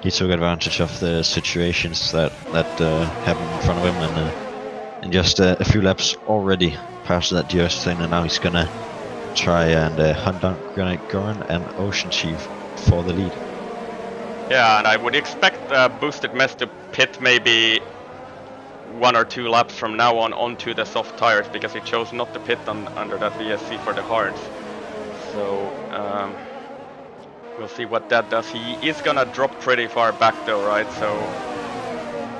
he took advantage of the situations that happened in front of him, and in just a few laps already past that DRS thing, and now he's gonna try and hunt down Grenade Goran and Ocean Chief for the lead. Yeah, and I would expect Boosted Mess to pit maybe 1 or 2 laps from now on onto the soft tires, because he chose not to pit under that VSC for the hards. So we'll see what that does. He is gonna drop pretty far back though, right? So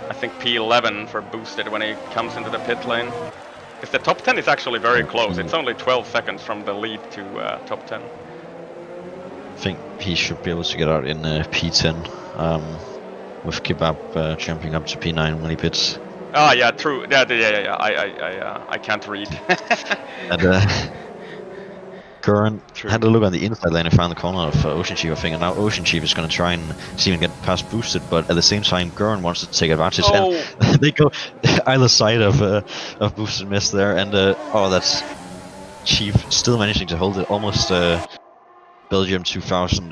I think P11 for Boosted when he comes into the pit lane. Because the top 10 is actually very close. It's only 12 seconds from the lead to top 10. I think he should be able to get out in P10 with Kebab jumping up to P9 when he pits. Ah, yeah, true. Yeah. I can't read. And Goran had a look on the inside lane and found the corner of Ocean Chief, I think, and now Ocean Chief is going to try and see him get past Boosted, but at the same time Goran wants to take advantage, and they go either side of Boosted Mist there, and that's Chief still managing to hold it, almost Belgium 2000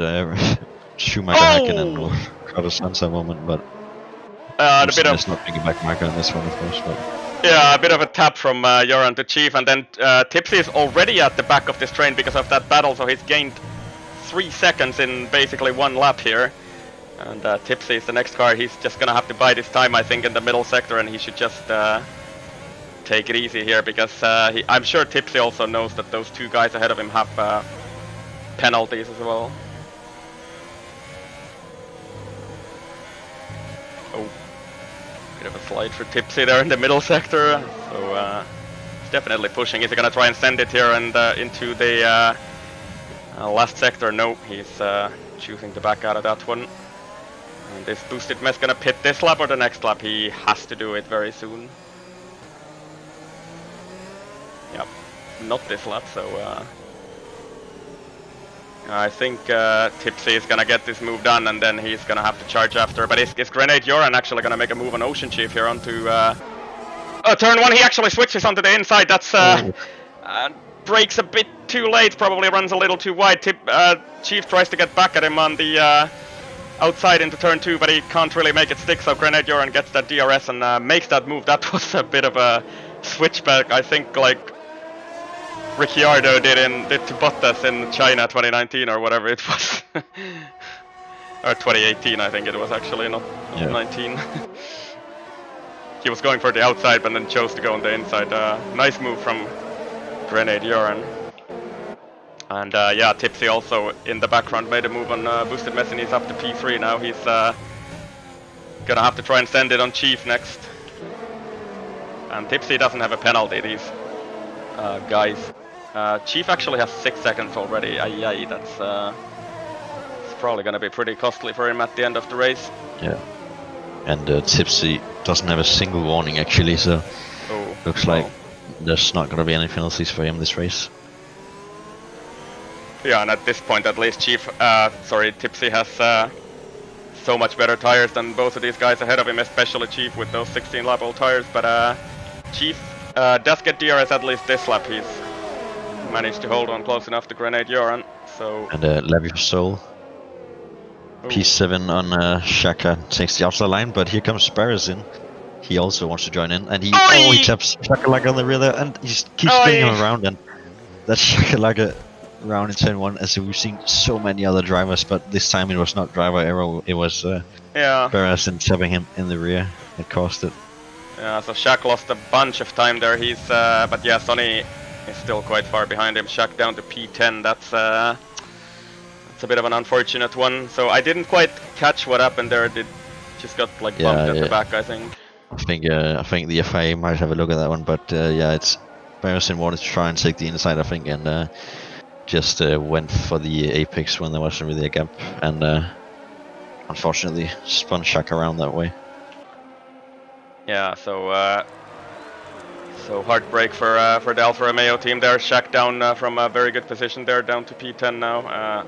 Schumacher Hakkinen or Sansa moment, but a bit of not thinking back marker on this one, of course, but. Yeah, a bit of a tap from Yoran to Chief, and then Tipsy is already at the back of this train because of that battle, so he's gained 3 seconds in basically 1 lap here. And Tipsy is the next car. He's just gonna have to bide his time, I think, in the middle sector, and he should just take it easy here, because I'm sure Tipsy also knows that those 2 guys ahead of him have penalties as well. Bit of a slide for Tipsy there in the middle sector, so he's definitely pushing. Is he gonna try and send it here and into the last sector? No, he's choosing to back out of that one. And this Boosted Mess gonna pit this lap or the next lap? He has to do it very soon. Yep, not this lap, so I think Tipsy is gonna get this move done, and then he's gonna have to charge after. But is Grenade Yoran actually gonna make a move on Ocean Chief here onto turn 1? He actually switches onto the inside. That's brakes a bit too late, probably runs a little too wide. Chief tries to get back at him on the outside into turn 2, but he can't really make it stick, so Grenade Yoran gets that DRS and makes that move. That was a bit of a switchback, I think, like Ricciardo did to Bottas in China 2019 or whatever it was. Or 2018, I think it was actually, not 19. He was going for the outside, but then chose to go on the inside. Nice move from Grenade Yoran. And yeah, Tipsy also in the background made a move on Boosted Mess, and he's up to P3 now. He's gonna have to try and send it on Chief next. And Tipsy doesn't have a penalty, these guys. Chief actually has 6 seconds already. That's it's probably gonna be pretty costly for him at the end of the race. Yeah. And Tipsy doesn't have a single warning actually, so Looks like there's not going to be any penalties for him this race. Yeah, and at this point at least Tipsy has so much better tires than both of these guys ahead of him, especially Chief with those 16 lap old tires, but Chief does get DRS at least this lap. He's managed to hold on close enough to grenade Joran, so... And Levy for Soul. P7 on Shaka takes the outside line, but here comes Barris in. He also wants to join in, and he taps Shakalaka on the rear there, and he just keeps spinning him around, and that's Shakalaka round in turn 1, as we've seen so many other drivers, but this time it was not driver error, it was Barris and tapping him in the rear that caused it. Yeah, so Shaq lost a bunch of time there, but yeah, Sonny is still quite far behind him. Shaq down to P10, that's a bit of an unfortunate one. So I didn't quite catch what happened there, just got like bumped at the back, I think. I think the FIA might have a look at that one, but yeah, it's Barris wanted to try and take the inside, I think, and just went for the apex when there wasn't really a gap, and unfortunately spun Shaq around that way. Yeah, so heartbreak for the Alfa Romeo team there. Shaq down from a very good position there, down to P10 now.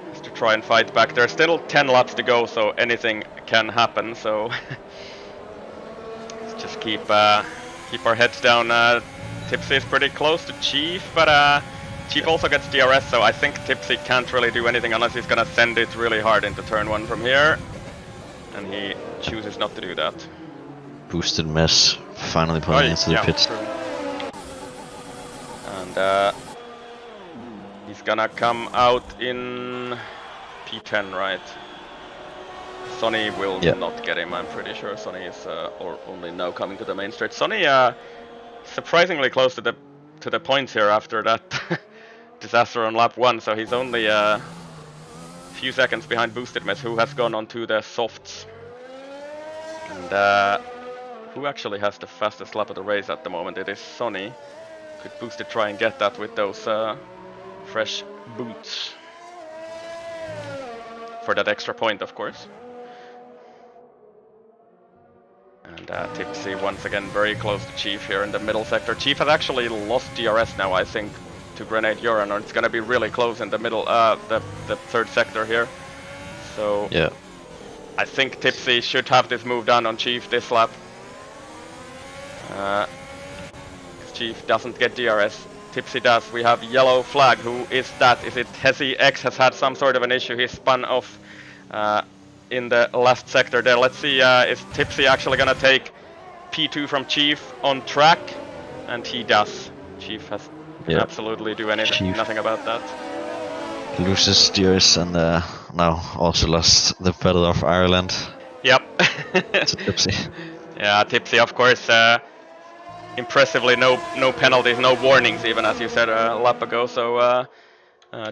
Has to try and fight back. There's still 10 laps to go, so anything can happen. So let's just keep our heads down. Tipsy is pretty close to Chief, but Chief also gets DRS, so I think Tipsy can't really do anything unless he's gonna send it really hard into turn 1 from here, and he chooses not to do that. Boosted mess, finally pulling into the pits. True. And he's gonna come out in P10, right? Sonny will not get him, I'm pretty sure. Sonny is only now coming to the main straight. Sonny surprisingly close to the points here after that disaster on lap 1, so he's only a few seconds behind Boosted Mess, who has gone on to the softs. And who actually has the fastest lap of the race at the moment? It is Sonny. Could Boosted try and get that with those fresh boots. For that extra point, of course. And Tipsy once again very close to Chief here in the middle sector. Chief has actually lost DRS now, I think, to Grenade Joran, or it's gonna be really close in the middle, the third sector here. So yeah, I think Tipsy should have this move done on Chief this lap. Chief doesn't get DRS. Tipsy does. We have yellow flag. Who is that? Is it Hesi X has had some sort of an issue? He spun off in the last sector there. Let's see, is Tipsy actually gonna take P2 from Chief on track? And he does. Chief has absolutely do nothing about that. Loses DRS and now also lost the Battle of Ireland. Yep. To Tipsy. Yeah, Tipsy, of course. Impressively, no penalties, no warnings, even as you said a lap ago. So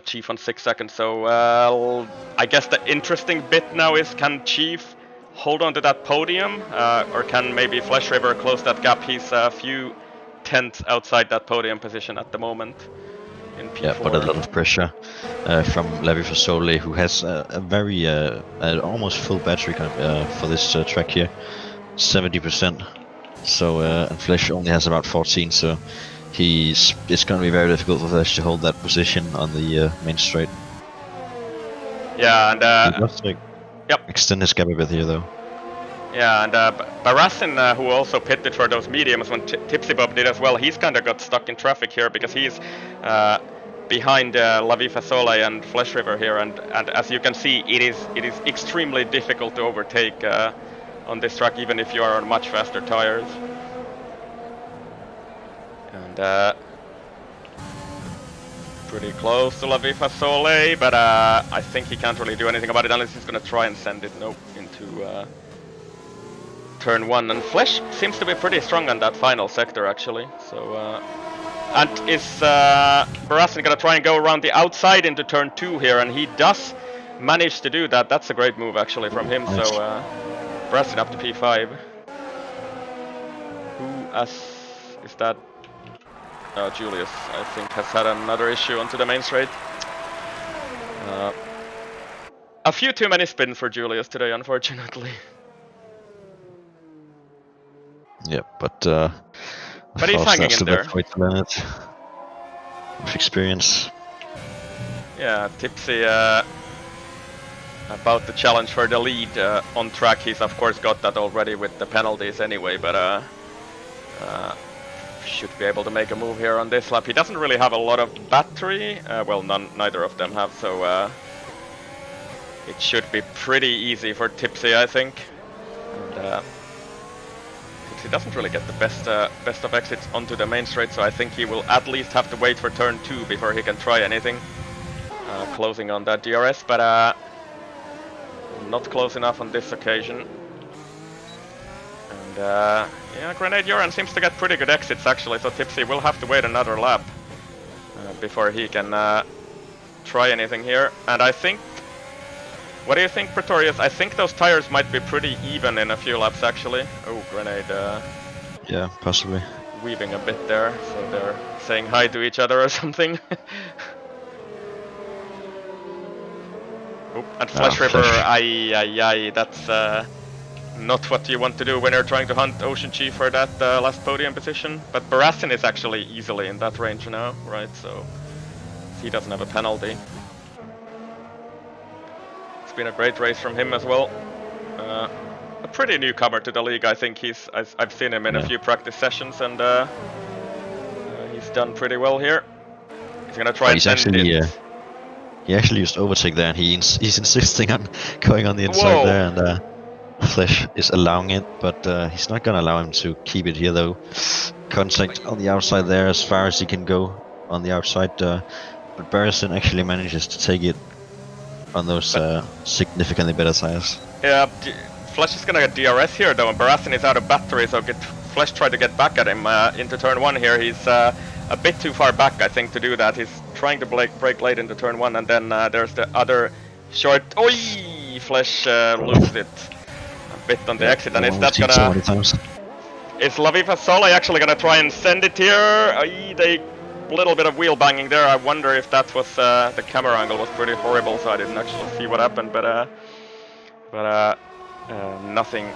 Chief on 6 seconds. So I guess the interesting bit now is, can Chief hold on to that podium, or can maybe Flesh River close that gap? He's a few tenths outside that podium position at the moment. In P4. Yeah, but a lot of pressure from Levy for Sole, who has a very almost full battery for this track here, 70%. So and Flesh only has about 14, so it's going to be very difficult for Flesh to hold that position on the main straight. Yeah, and extend his gap a bit here though. Yeah, and Barassin, who also pitted for those mediums when Tipsy Bob did as well, he's kind of got stuck in traffic here because he's behind Lavi Fasole and Flesh River here, and as you can see, it is extremely difficult to overtake on this track, even if you are on much faster tires. And pretty close to Lavi Fasole, but I think he can't really do anything about it unless he's going to try and send it into turn 1. And Flesh seems to be pretty strong on that final sector, actually. So and is Barassin going to try and go around the outside into turn 2 here, and he does manage to do that. That's a great move actually from him. Nice. So Barassin up to P5. Who is that? Julius, I think, has had another issue onto the main straight. A few too many spins for Julius today, unfortunately. Yeah, but But he's hanging in there. With experience. Yeah, Tipsy about the challenge for the lead on track. He's of course got that already with the penalties anyway, but should be able to make a move here on this lap. He doesn't really have a lot of battery. Well, neither of them have, so it should be pretty easy for Tipsy, I think. And Tipsy doesn't really get the best of exits onto the main straight, so I think he will at least have to wait for turn 2 before he can try anything. Closing on that DRS, but not close enough on this occasion. And yeah, Grenade Joran seems to get pretty good exits actually, so Tipsy will have to wait another lap before he can try anything here. And I think, what do you think, Pretorius? I think those tires might be pretty even in a few laps actually. Oh, Grenade. Yeah, possibly. Weaving a bit there, so they're saying hi to each other or something. And Flash River, aye, that's not what you want to do when you're trying to hunt Ocean Chief for that last podium position. But Barassin is actually easily in that range now, right? So he doesn't have a penalty. It's been a great race from him as well. A pretty newcomer to the league, I think. I've seen him in a few practice sessions, and he's done pretty well here. He's gonna try and send it. He actually used overtake there, and he's insisting on going on the inside there, and Flash is allowing it, but he's not gonna allow him to keep it here though. Contact on the outside there as far as he can go on the outside, but Barassin actually manages to take it on those significantly better tires. Yeah, Flash is gonna get DRS here though, and Barassin is out of battery, so Flash tried to get back at him into turn 1 here. He's a bit too far back, I think, to do that. He's trying to brake late into turn 1, and then there's the other short. Oi! Flash loses it a bit on the exit, and is that gonna? Is Laviva Sole actually gonna try and send it here? They little bit of wheel banging there. I wonder if that was the camera angle was pretty horrible, so I didn't actually see what happened. But nothing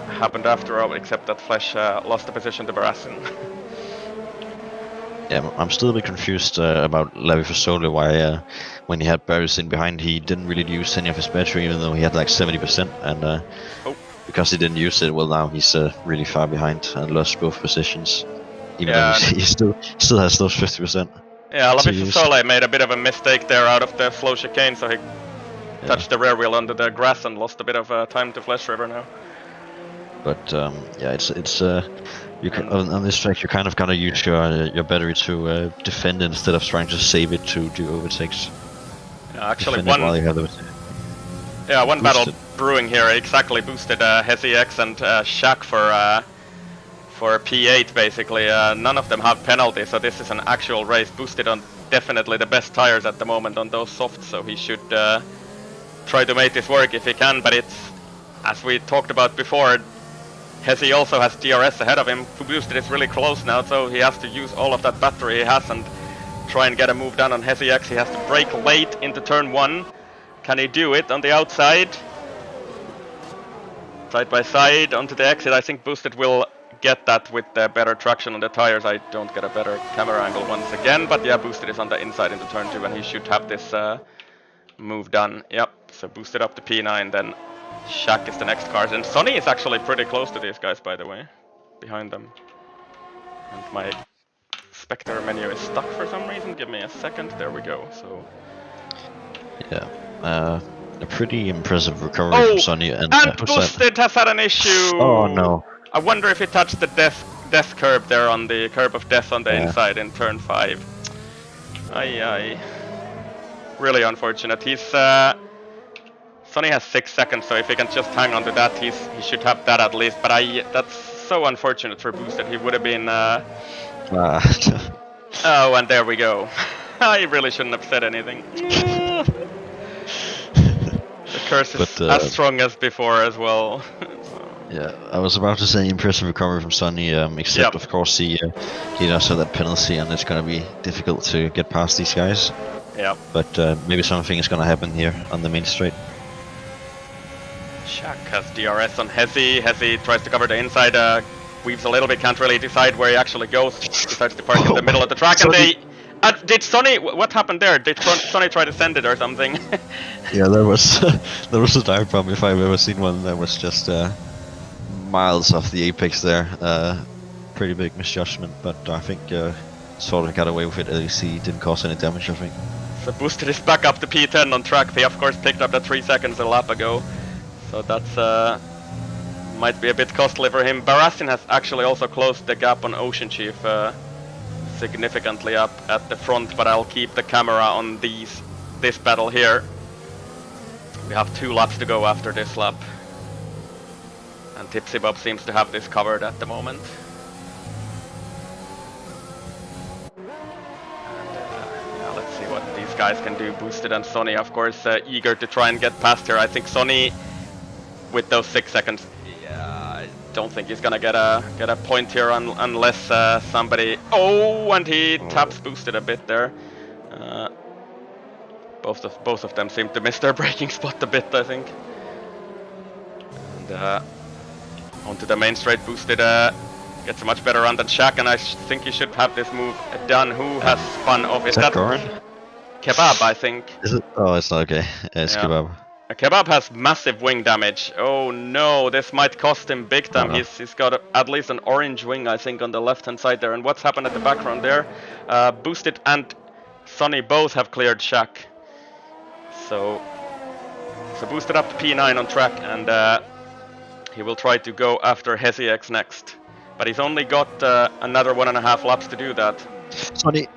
happened after all, except that Flash lost the position to Barassin. Yeah, I'm still a bit confused about Levi Fasole, why when he had Barassin behind, he didn't really use any of his battery, even though he had like 70%, and because he didn't use it, well, now he's really far behind and lost both positions, even though he still has those 50%. Yeah, Levi Fasole made a bit of a mistake there out of the flow chicane, so he touched the rear wheel under the grass and lost a bit of time to Flash River now. But yeah, it's you can, on this track you kind of gotta use your battery to defend instead of trying to save it to do overtakes. Yeah, actually one battle brewing here exactly boosted Hesi X and Shaq for P8 basically. None of them have penalties, so this is an actual race boosted on definitely the best tires at the moment on those softs, so he should try to make this work if he can, but it's, as we talked about before, Hesi also has DRS ahead of him. Boosted is really close now, so he has to use all of that battery he has and try and get a move done on Hesi X. He has to brake late into turn 1. Can he do it on the outside? Side by side onto the exit. I think Boosted will get that with the better traction on the tires. I don't get a better camera angle once again, but yeah, Boosted is on the inside into turn 2, and he should have this move done. Yep, so Boosted up to P9, then Shaq is the next car, and Sonny is actually pretty close to these guys, by the way, behind them. And my Spectre menu is stuck for some reason. Give me a second. There we go. So yeah, a pretty impressive recovery from Sonny, and Boosted has had an issue. Oh no! I wonder if he touched the death curb there on the curb of death on the inside in turn 5. Aye. Really unfortunate. He's Sonny has 6 seconds, so if he can just hang on to that, he should have that at least. But that's so unfortunate for Boosted. He would have been. Oh, and there we go. I really shouldn't have said anything. The curse is as strong as before as well. Yeah, I was about to say impressive recovery from Sonny, except of course he does have that penalty, and it's gonna be difficult to get past these guys. Yeah. But maybe something is gonna happen here on the main straight. Shaq has DRS on Hesi. Hesi tries to cover the inside. weaves a little bit, can't really decide where he actually goes. Decides to park in the middle of the track, and they. Did Sonny? What happened there? Did Sonny try to send it or something? Yeah, there was there was a dive bomb if I've ever seen one. That was just miles off the apex there. Pretty big misjudgment, but I think sort of got away with it. At least he didn't cause any damage, I think. So boosted is back up to P10 on track. They of course picked up that 3 seconds a lap ago, so that's might be a bit costly for him. Barasin has actually also closed the gap on Ocean Chief significantly up at the front, but I'll keep the camera on this battle here. We have 2 laps to go after this lap, and Tipsy Bob seems to have this covered at the moment. Let's see what these guys can do. Boosted and Sonny, of course, eager to try and get past here. I think Sonny, with those 6 seconds, I don't think he's gonna get a point here unless somebody. Oh, and he taps Boosted a bit there. Both of them seem to miss their braking spot a bit, I think. And onto the main straight, Boosted gets a much better run than Shaq, and I think he should have this move done. Who has spun off? Is that Goran? Kebab, I think. Is it? Oh, it's not okay. It's Kebab. Kebab has massive wing damage. Oh no, this might cost him big time. He's got at least an orange wing, I think, on the left hand side there. And what's happened at the background there? Boosted and Sonny both have cleared Shaq. So Boosted up to P9 on track, and he will try to go after HesiX next. But he's only got another 1.5 laps to do that. Sonny.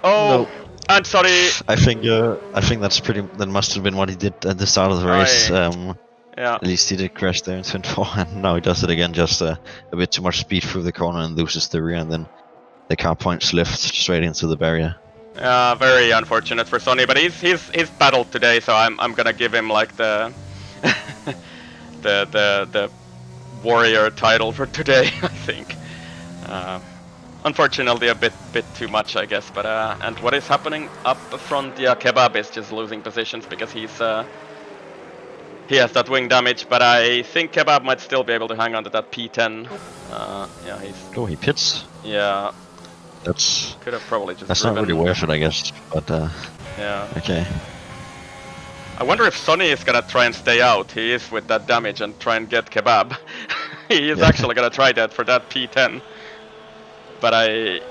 Oh, no. I'm sorry. I think that's pretty. That must have been what he did at the start of the race. Yeah. At least he did crash there in turn 4, and now he does it again. Just a bit too much speed through the corner and loses the rear, and then the car points left straight into the barrier. Very unfortunate for Sonny, but he's battled today, so I'm gonna give him like the the warrior title for today, I think. Unfortunately, a bit too much, I guess. But and what is happening up front? Yeah, Kebab is just losing positions because he has that wing damage. But I think Kebab might still be able to hang on to that P10. Yeah, he pits. Yeah. That's could have probably just. That's not really worth it, I guess. But yeah. Okay. I wonder if Sonny is gonna try and stay out. He is with that damage and try and get Kebab. He is actually gonna try that for that P10. But I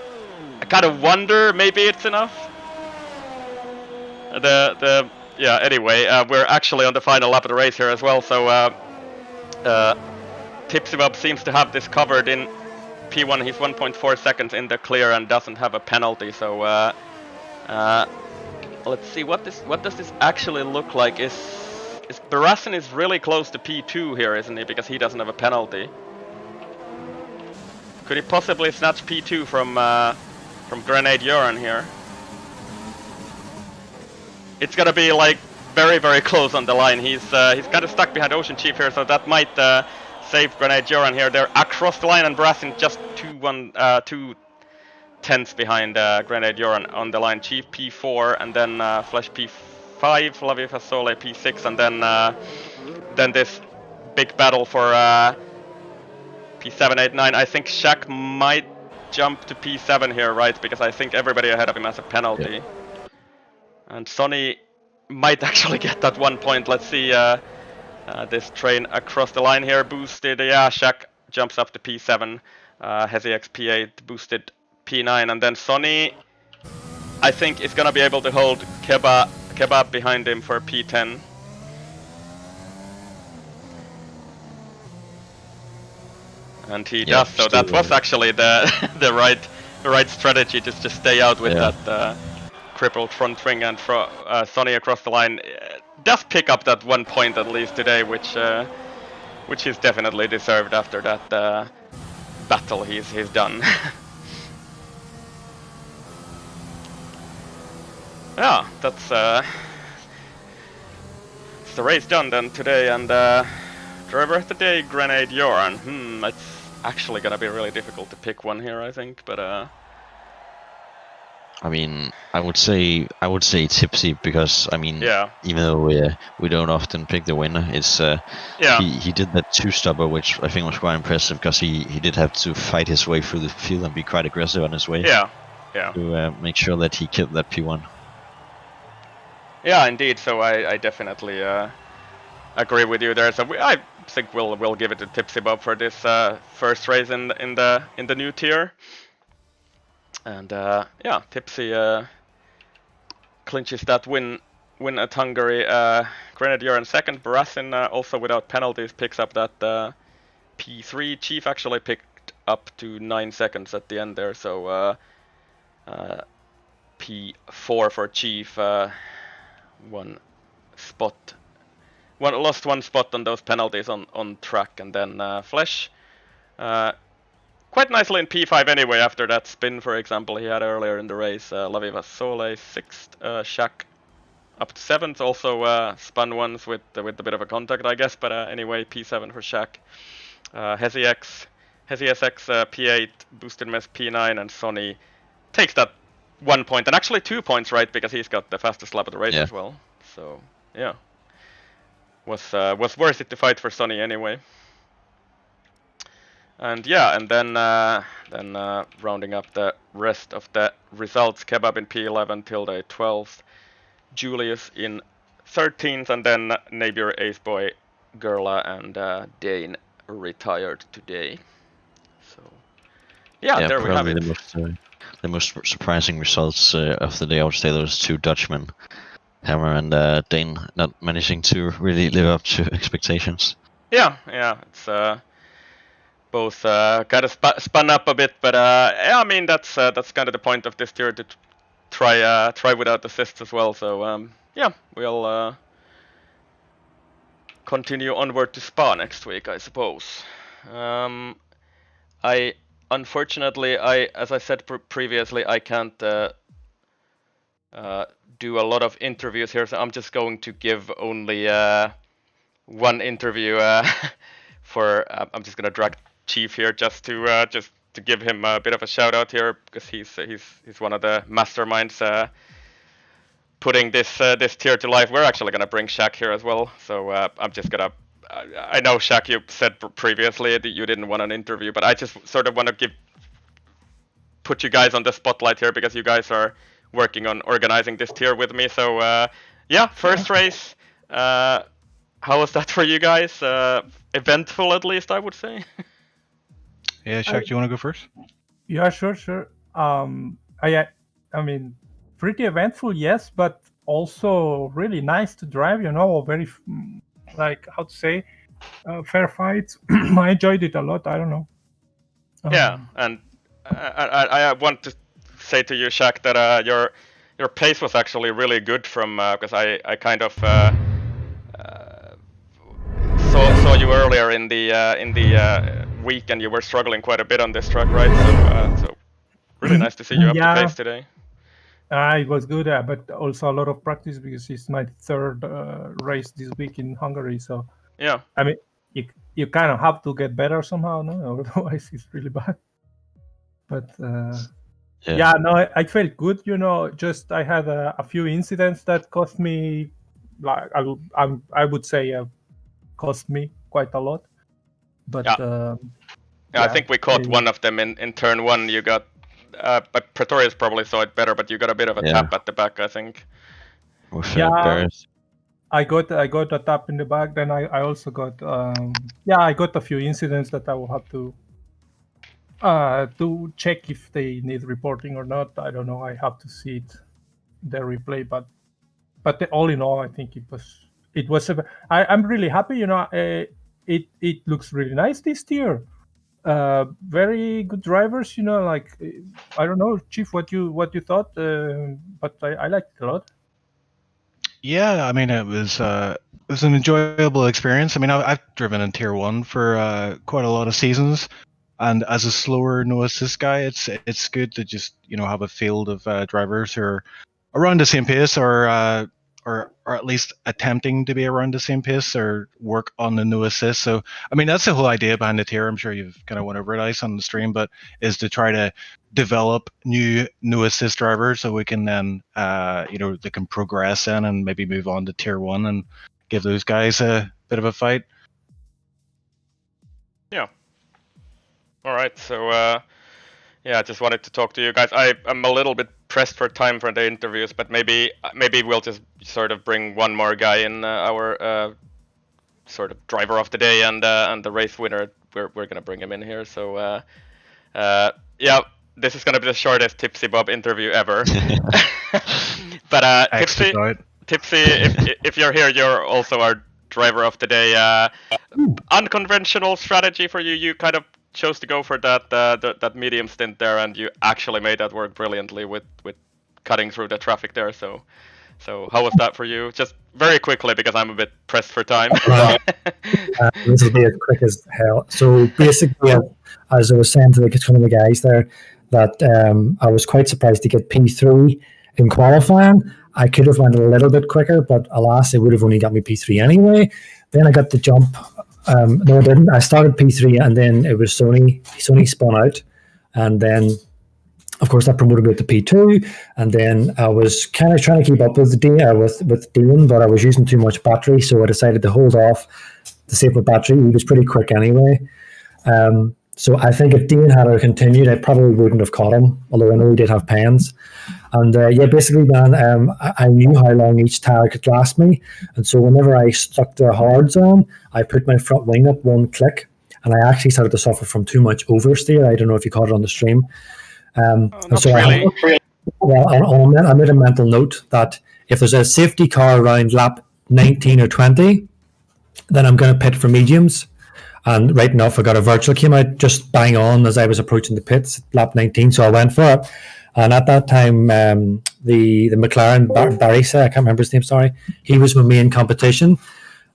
kind of wonder, maybe it's enough. Yeah. Anyway, we're actually on the final lap of the race here as well. So Tipsy Bob seems to have this covered in P1. He's 1.4 seconds in the clear and doesn't have a penalty. So let's see what does this actually look like. Is Barasin is really close to P2 here, isn't he? Because he doesn't have a penalty. Could he possibly snatch P2 from Grenade Joran here? It's gonna be like very close on the line. He's kind of stuck behind Ocean Chief here, so that might save Grenade Joran here. They're across the line, and Barasin just 2 tenths behind Grenade Joran on the line. Chief P4, and then Flash P5, Flavio Fasole P6, and then this big battle for P7, 8, 9. I think Shaq might jump to P7 here, right? Because I think everybody ahead of him has a penalty. Yeah. And Sonny might actually get that 1 point. Let's see this train across the line here. Boosted, yeah, Shaq jumps up to P7. HesiX P8, boosted P9. And then Sonny, I think, is going to be able to hold Kebab behind him for P10. And he does, so that was actually the right strategy, just to stay out with that crippled front wing. And Sonny across the line does pick up that 1 point at least today, which is definitely deserved after that battle he's done. Yeah, that's the race done then today, and driver of the day, Grenade Joran. It's actually gonna be really difficult to pick one here, I think, but I mean, I would say tipsy because I mean, Yeah. even though we don't often pick the winner, it's Yeah. he did that two-stopper, which I think was quite impressive because he did have to fight his way through the field and be quite aggressive on his way Yeah. Yeah. to make sure that he kept that P1. Yeah, indeed. So I definitely agree with you there. So I think we'll give it to Tipsy Bob for this first race in the new tier. And yeah, Tipsy clinches that win at Hungary. Grenadier in second. Barassin also without penalties picks up that P3. Chief actually picked up to 9 seconds at the end there. So P4 for Chief. Lost one spot on those penalties on track, and then Flesh quite nicely in P5 anyway after that spin, for example, he had earlier in the race. Laviva Sole 6th, Shaq up to 7th, also spun ones with a bit of a contact, I guess, but anyway, P7 for Shaq. Hezi SX P8, Boosted Mess P9, and Sonny takes that 1 point, and actually 2 points, right, because he's got the fastest lap of the race as well. So yeah, was worth it to fight for Sonny anyway. And yeah, and then rounding up the rest of the results, Kebab in P11, Tilde 12th, Julius in 13th, and then Napier, Ace Boy, Gerla, and Dane retired today. So yeah, there we have it. The most surprising results of the day, I would say those two Dutchmen, Hammer and Dane, not managing to really live up to expectations. Yeah, it's both kind of spun up a bit, but yeah, I mean that's kind of the point of this tier, to try without assists as well. So yeah, we'll continue onward to Spa next week, I suppose. Unfortunately, as I said previously, I can't do a lot of interviews here, so I'm just going to give only one interview for. I'm just gonna drag Chief here just to give him a bit of a shout out here, because he's one of the masterminds putting this tier to life. We're actually gonna bring Shaq here as well, so I'm just gonna. I know, Shaq, you said previously that you didn't want an interview, but I just sort of want to put you guys on the spotlight here, because you guys are working on organizing this tier with me. So yeah, first race. How was that for you guys? Eventful, at least, I would say. Yeah, Shaq, do you want to go first? Yeah, sure. I mean, pretty eventful, yes, but also really nice to drive. Very like, how to say, fair fights. I enjoyed it a lot. I don't know. Yeah, and I want to say to you, Shaq, that your pace was actually really good from because I kind of saw you earlier in the week, and you were struggling quite a bit on this track, right? So really nice to see you up to pace today. It was good, but also a lot of practice, because it's my third race this week in Hungary. So yeah, I mean, you kind of have to get better somehow, no? Otherwise, it's really bad. But yeah, no, I felt good. Just I had a few incidents that cost me, like I would say, cost me quite a lot. But yeah, I think we caught one of them in turn one. You got, but Pretorius probably saw it better, but you got a bit of a tap at the back, I think. I got a tap in the back. Then I also got I got a few incidents that I will have to check if they need reporting or not. I don't know. I have to see it, the replay. But all in all, I think it was. I'm really happy. It looks really nice this year. Very good drivers. Like, I don't know, Chief, what you thought, but I liked it a lot. Yeah, I mean, it was an enjoyable experience. I mean, I've driven in Tier 1 for quite a lot of seasons, and as a slower no assist guy, it's good to just have a field of drivers who are around the same pace or or at least attempting to be around the same pace or work on the new assist. So, I mean, that's the whole idea behind the tier. I'm sure you've kind of went over it, Ice, on the stream, but is to try to develop new assist drivers so we can then, they can progress in and maybe move on to tier 1 and give those guys a bit of a fight. Yeah. All right. So, I just wanted to talk to you guys. I'm a little bit pressed for time for the interviews, but maybe we'll just sort of bring one more guy in, our sort of driver of the day and the race winner. We're gonna bring him in here. So, this is gonna be the shortest Tipsy Bob interview ever. But Tipsy, if you're here, you're also our driver of the day. Unconventional strategy for you. You kind of chose to go for that medium stint there, and you actually made that work brilliantly with cutting through the traffic there. So how was that for you? Just very quickly, because I'm a bit pressed for time. This will be as quick as hell. So basically, as I was saying to one of the guys there, that I was quite surprised to get P3 in qualifying. I could have went a little bit quicker, but alas, it would have only got me P3 anyway. Then I got the jump. No, I didn't. I started P3, and then it was Sony. Sony spun out, and then, of course, that promoted me to P2. And then I was kind of trying to keep up with Dean, but I was using too much battery, so I decided to hold off to save my battery. He was pretty quick anyway. So I think if Dean had continued, I probably wouldn't have caught him, although I know he did have pens. And basically, man, I knew how long each tire could last me. And so whenever I stuck the hards on, I put my front wing up one click, and I actually started to suffer from too much oversteer. I don't know if you caught it on the stream. And so really. I made a mental note that if there's a safety car around lap 19 or 20, then I'm going to pit for mediums. And right enough, I got a virtual came out just bang on as I was approaching the pits, lap 19, so I went for it. And at that time, the McLaren, Barisa, I can't remember his name, sorry, he was my main competition.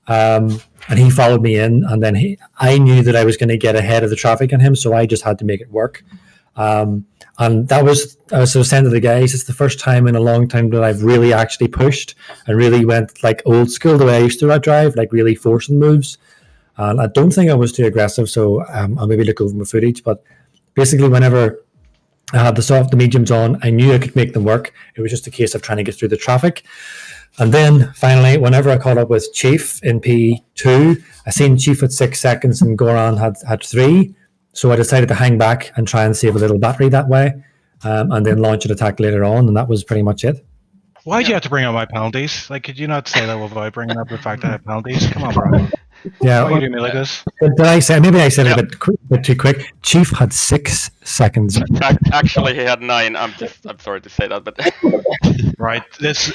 And he followed me in, and then I knew that I was going to get ahead of the traffic on him, so I just had to make it work. And that was, as I was saying to the guys, it's the first time in a long time that I've really actually pushed and really went like old school, the way I used to drive, like really forcing moves. And I don't think I was too aggressive, so I'll maybe look over my footage. But basically, whenever I had the mediums on, I knew I could make them work. It was just a case of trying to get through the traffic. And then finally, whenever I caught up with Chief in P2, I seen Chief at 6 seconds and Goran had 3. So I decided to hang back and try and save a little battery that way, and then launch an attack later on. And that was pretty much it. Why'd you have to bring up my penalties? Like, could you not say that without bringing up the fact that I have penalties? Come on, bro. Yeah, why are you doing me like this? Did I say? Maybe I said it a bit too quick. Chief had 6 seconds. Actually, he had 9. I'm sorry to say that, but right.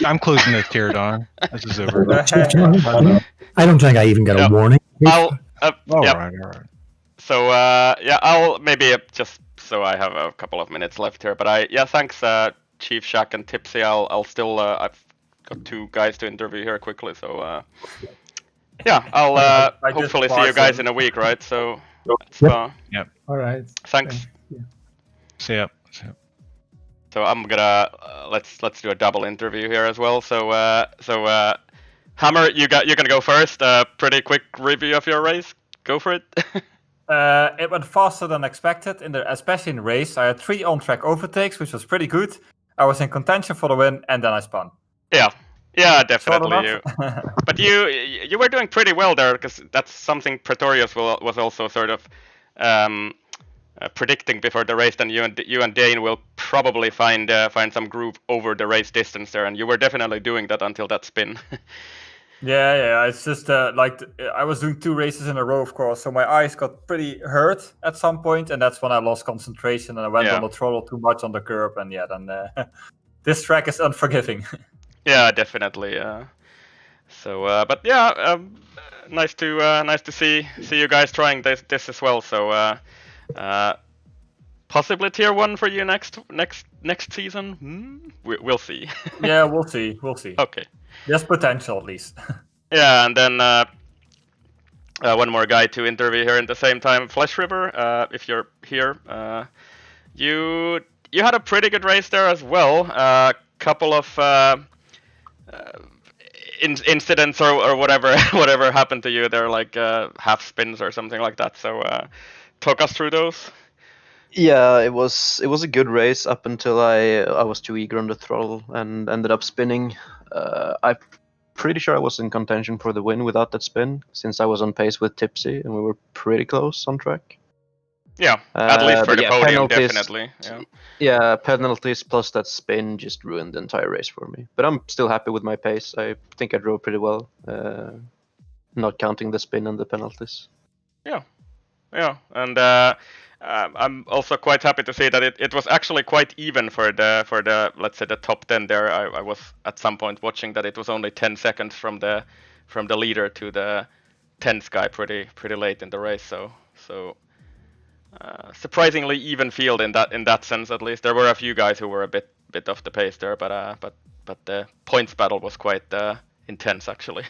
I'm closing this tier down. This is over. I don't think I even got a warning. All right. So I'll maybe just so I have a couple of minutes left here, but thanks, Chief, Shaq, and Tipsy. I'll still I've got 2 guys to interview here quickly, so. I'll hopefully see you guys in a week, right? So, yep. All right. Thanks. See ya. So I'm gonna let's do a double interview here as well. So Hammer, you're gonna go first. Pretty quick review of your race. Go for it. It went faster than expected, especially in the race. I had 3 on-track overtakes, which was pretty good. I was in contention for the win, and then I spun. Yeah, definitely. But you were doing pretty well there, because that's something Pretorius was also sort of predicting before the race. Then you and Dane will probably find some groove over the race distance there, and you were definitely doing that until that spin. Yeah. It's just I was doing 2 races in a row, of course, so my eyes got pretty hurt at some point, and that's when I lost concentration and I went on the throttle too much on the curb, and then this track is unforgiving. Yeah, definitely. But nice to see you guys trying this as well. So possibly tier 1 for you next season. We'll see. Yeah, we'll see. Okay. There's potential at least. Yeah, and then one more guy to interview here in the same time, Flesh River. If you're here, you had a pretty good race there as well. Couple of incidents or whatever whatever happened to you. They're like half spins or something like that. So talk us through those. Yeah, it was a good race up until I was too eager on the throttle and ended up spinning. I'm pretty sure I was in contention for the win without that spin, since I was on pace with Tipsy and we were pretty close on track. Yeah, at least for the podium, penalties, definitely. Yeah, penalties plus that spin just ruined the entire race for me. But I'm still happy with my pace. I think I drove pretty well, not counting the spin and the penalties. Yeah, and I'm also quite happy to see that it was actually quite even for the let's say the top 10 there. I was at some point watching that it was only 10 seconds from the leader to the 10th guy pretty late in the race. So surprisingly even field in that sense at least. There were a few guys who were a bit off the pace there, but the points battle was quite intense actually.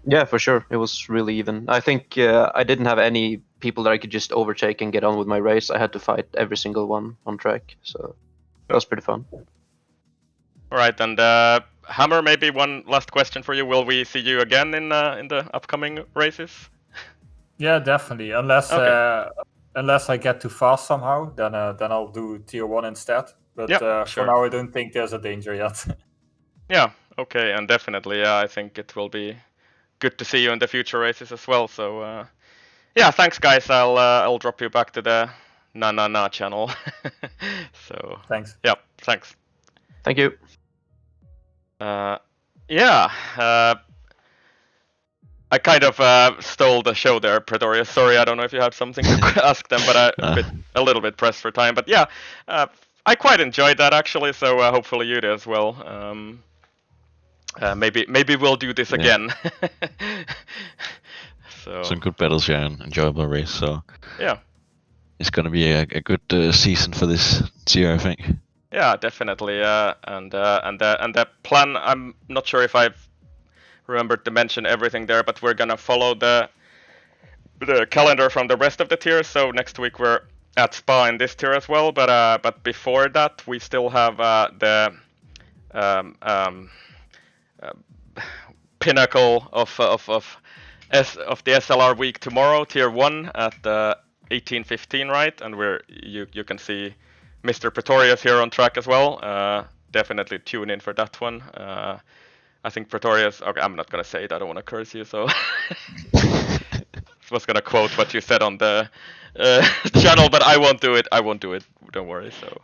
Yeah, for sure. It was really even. I think I didn't have any people that I could just overtake and get on with my race. I had to fight every single one on track, so that was pretty fun. All right, and Hammer, maybe one last question for you. Will we see you again in the upcoming races? Yeah, definitely. Unless I get too fast somehow, then I'll do tier 1 instead. But sure. For now, I don't think there's a danger yet. Yeah. Okay, and definitely, I think it will be good to see you in the future races as well. So yeah, thanks guys. I'll drop you back to the Na channel. So Thanks. Yeah, thanks. Thank you. Yeah. I kind of stole the show there, Pretorius. Sorry, I don't know if you had something to ask them, but a little bit pressed for time. But yeah, I quite enjoyed that actually. So hopefully you do as well. Maybe we'll do this again. So some good battles, yeah, and enjoyable race. So yeah, it's gonna be a good season for this tier, I think. Yeah, definitely. And the plan, I'm not sure if I've remembered to mention everything there, but we're gonna follow the calendar from the rest of the tiers. So next week we're at Spa in this tier as well. But before that, we still have the pinnacle of the SLR week tomorrow, tier 1 at 18:15, right? And you can see Mr. Pretorius here on track as well. Definitely tune in for that one. I think Pretorius. Okay, I'm not gonna say it. I don't want to curse you. So I was gonna quote what you said on the channel, but I won't do it. I won't do it. Don't worry. So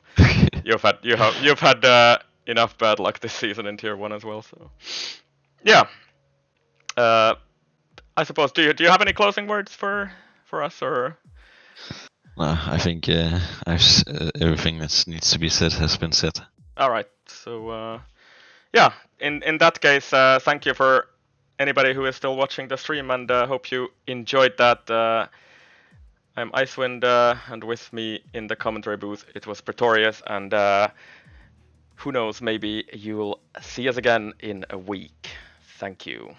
you've had enough bad luck this season in tier 1 as well. So yeah. I suppose. Do you have any closing words for us or? I think everything that needs to be said has been said. All right. So yeah. In that case, thank you for anybody who is still watching the stream, and hope you enjoyed that. I'm Icewind, and with me in the commentary booth it was Pretorius, and who knows, maybe you'll see us again in a week. Thank you.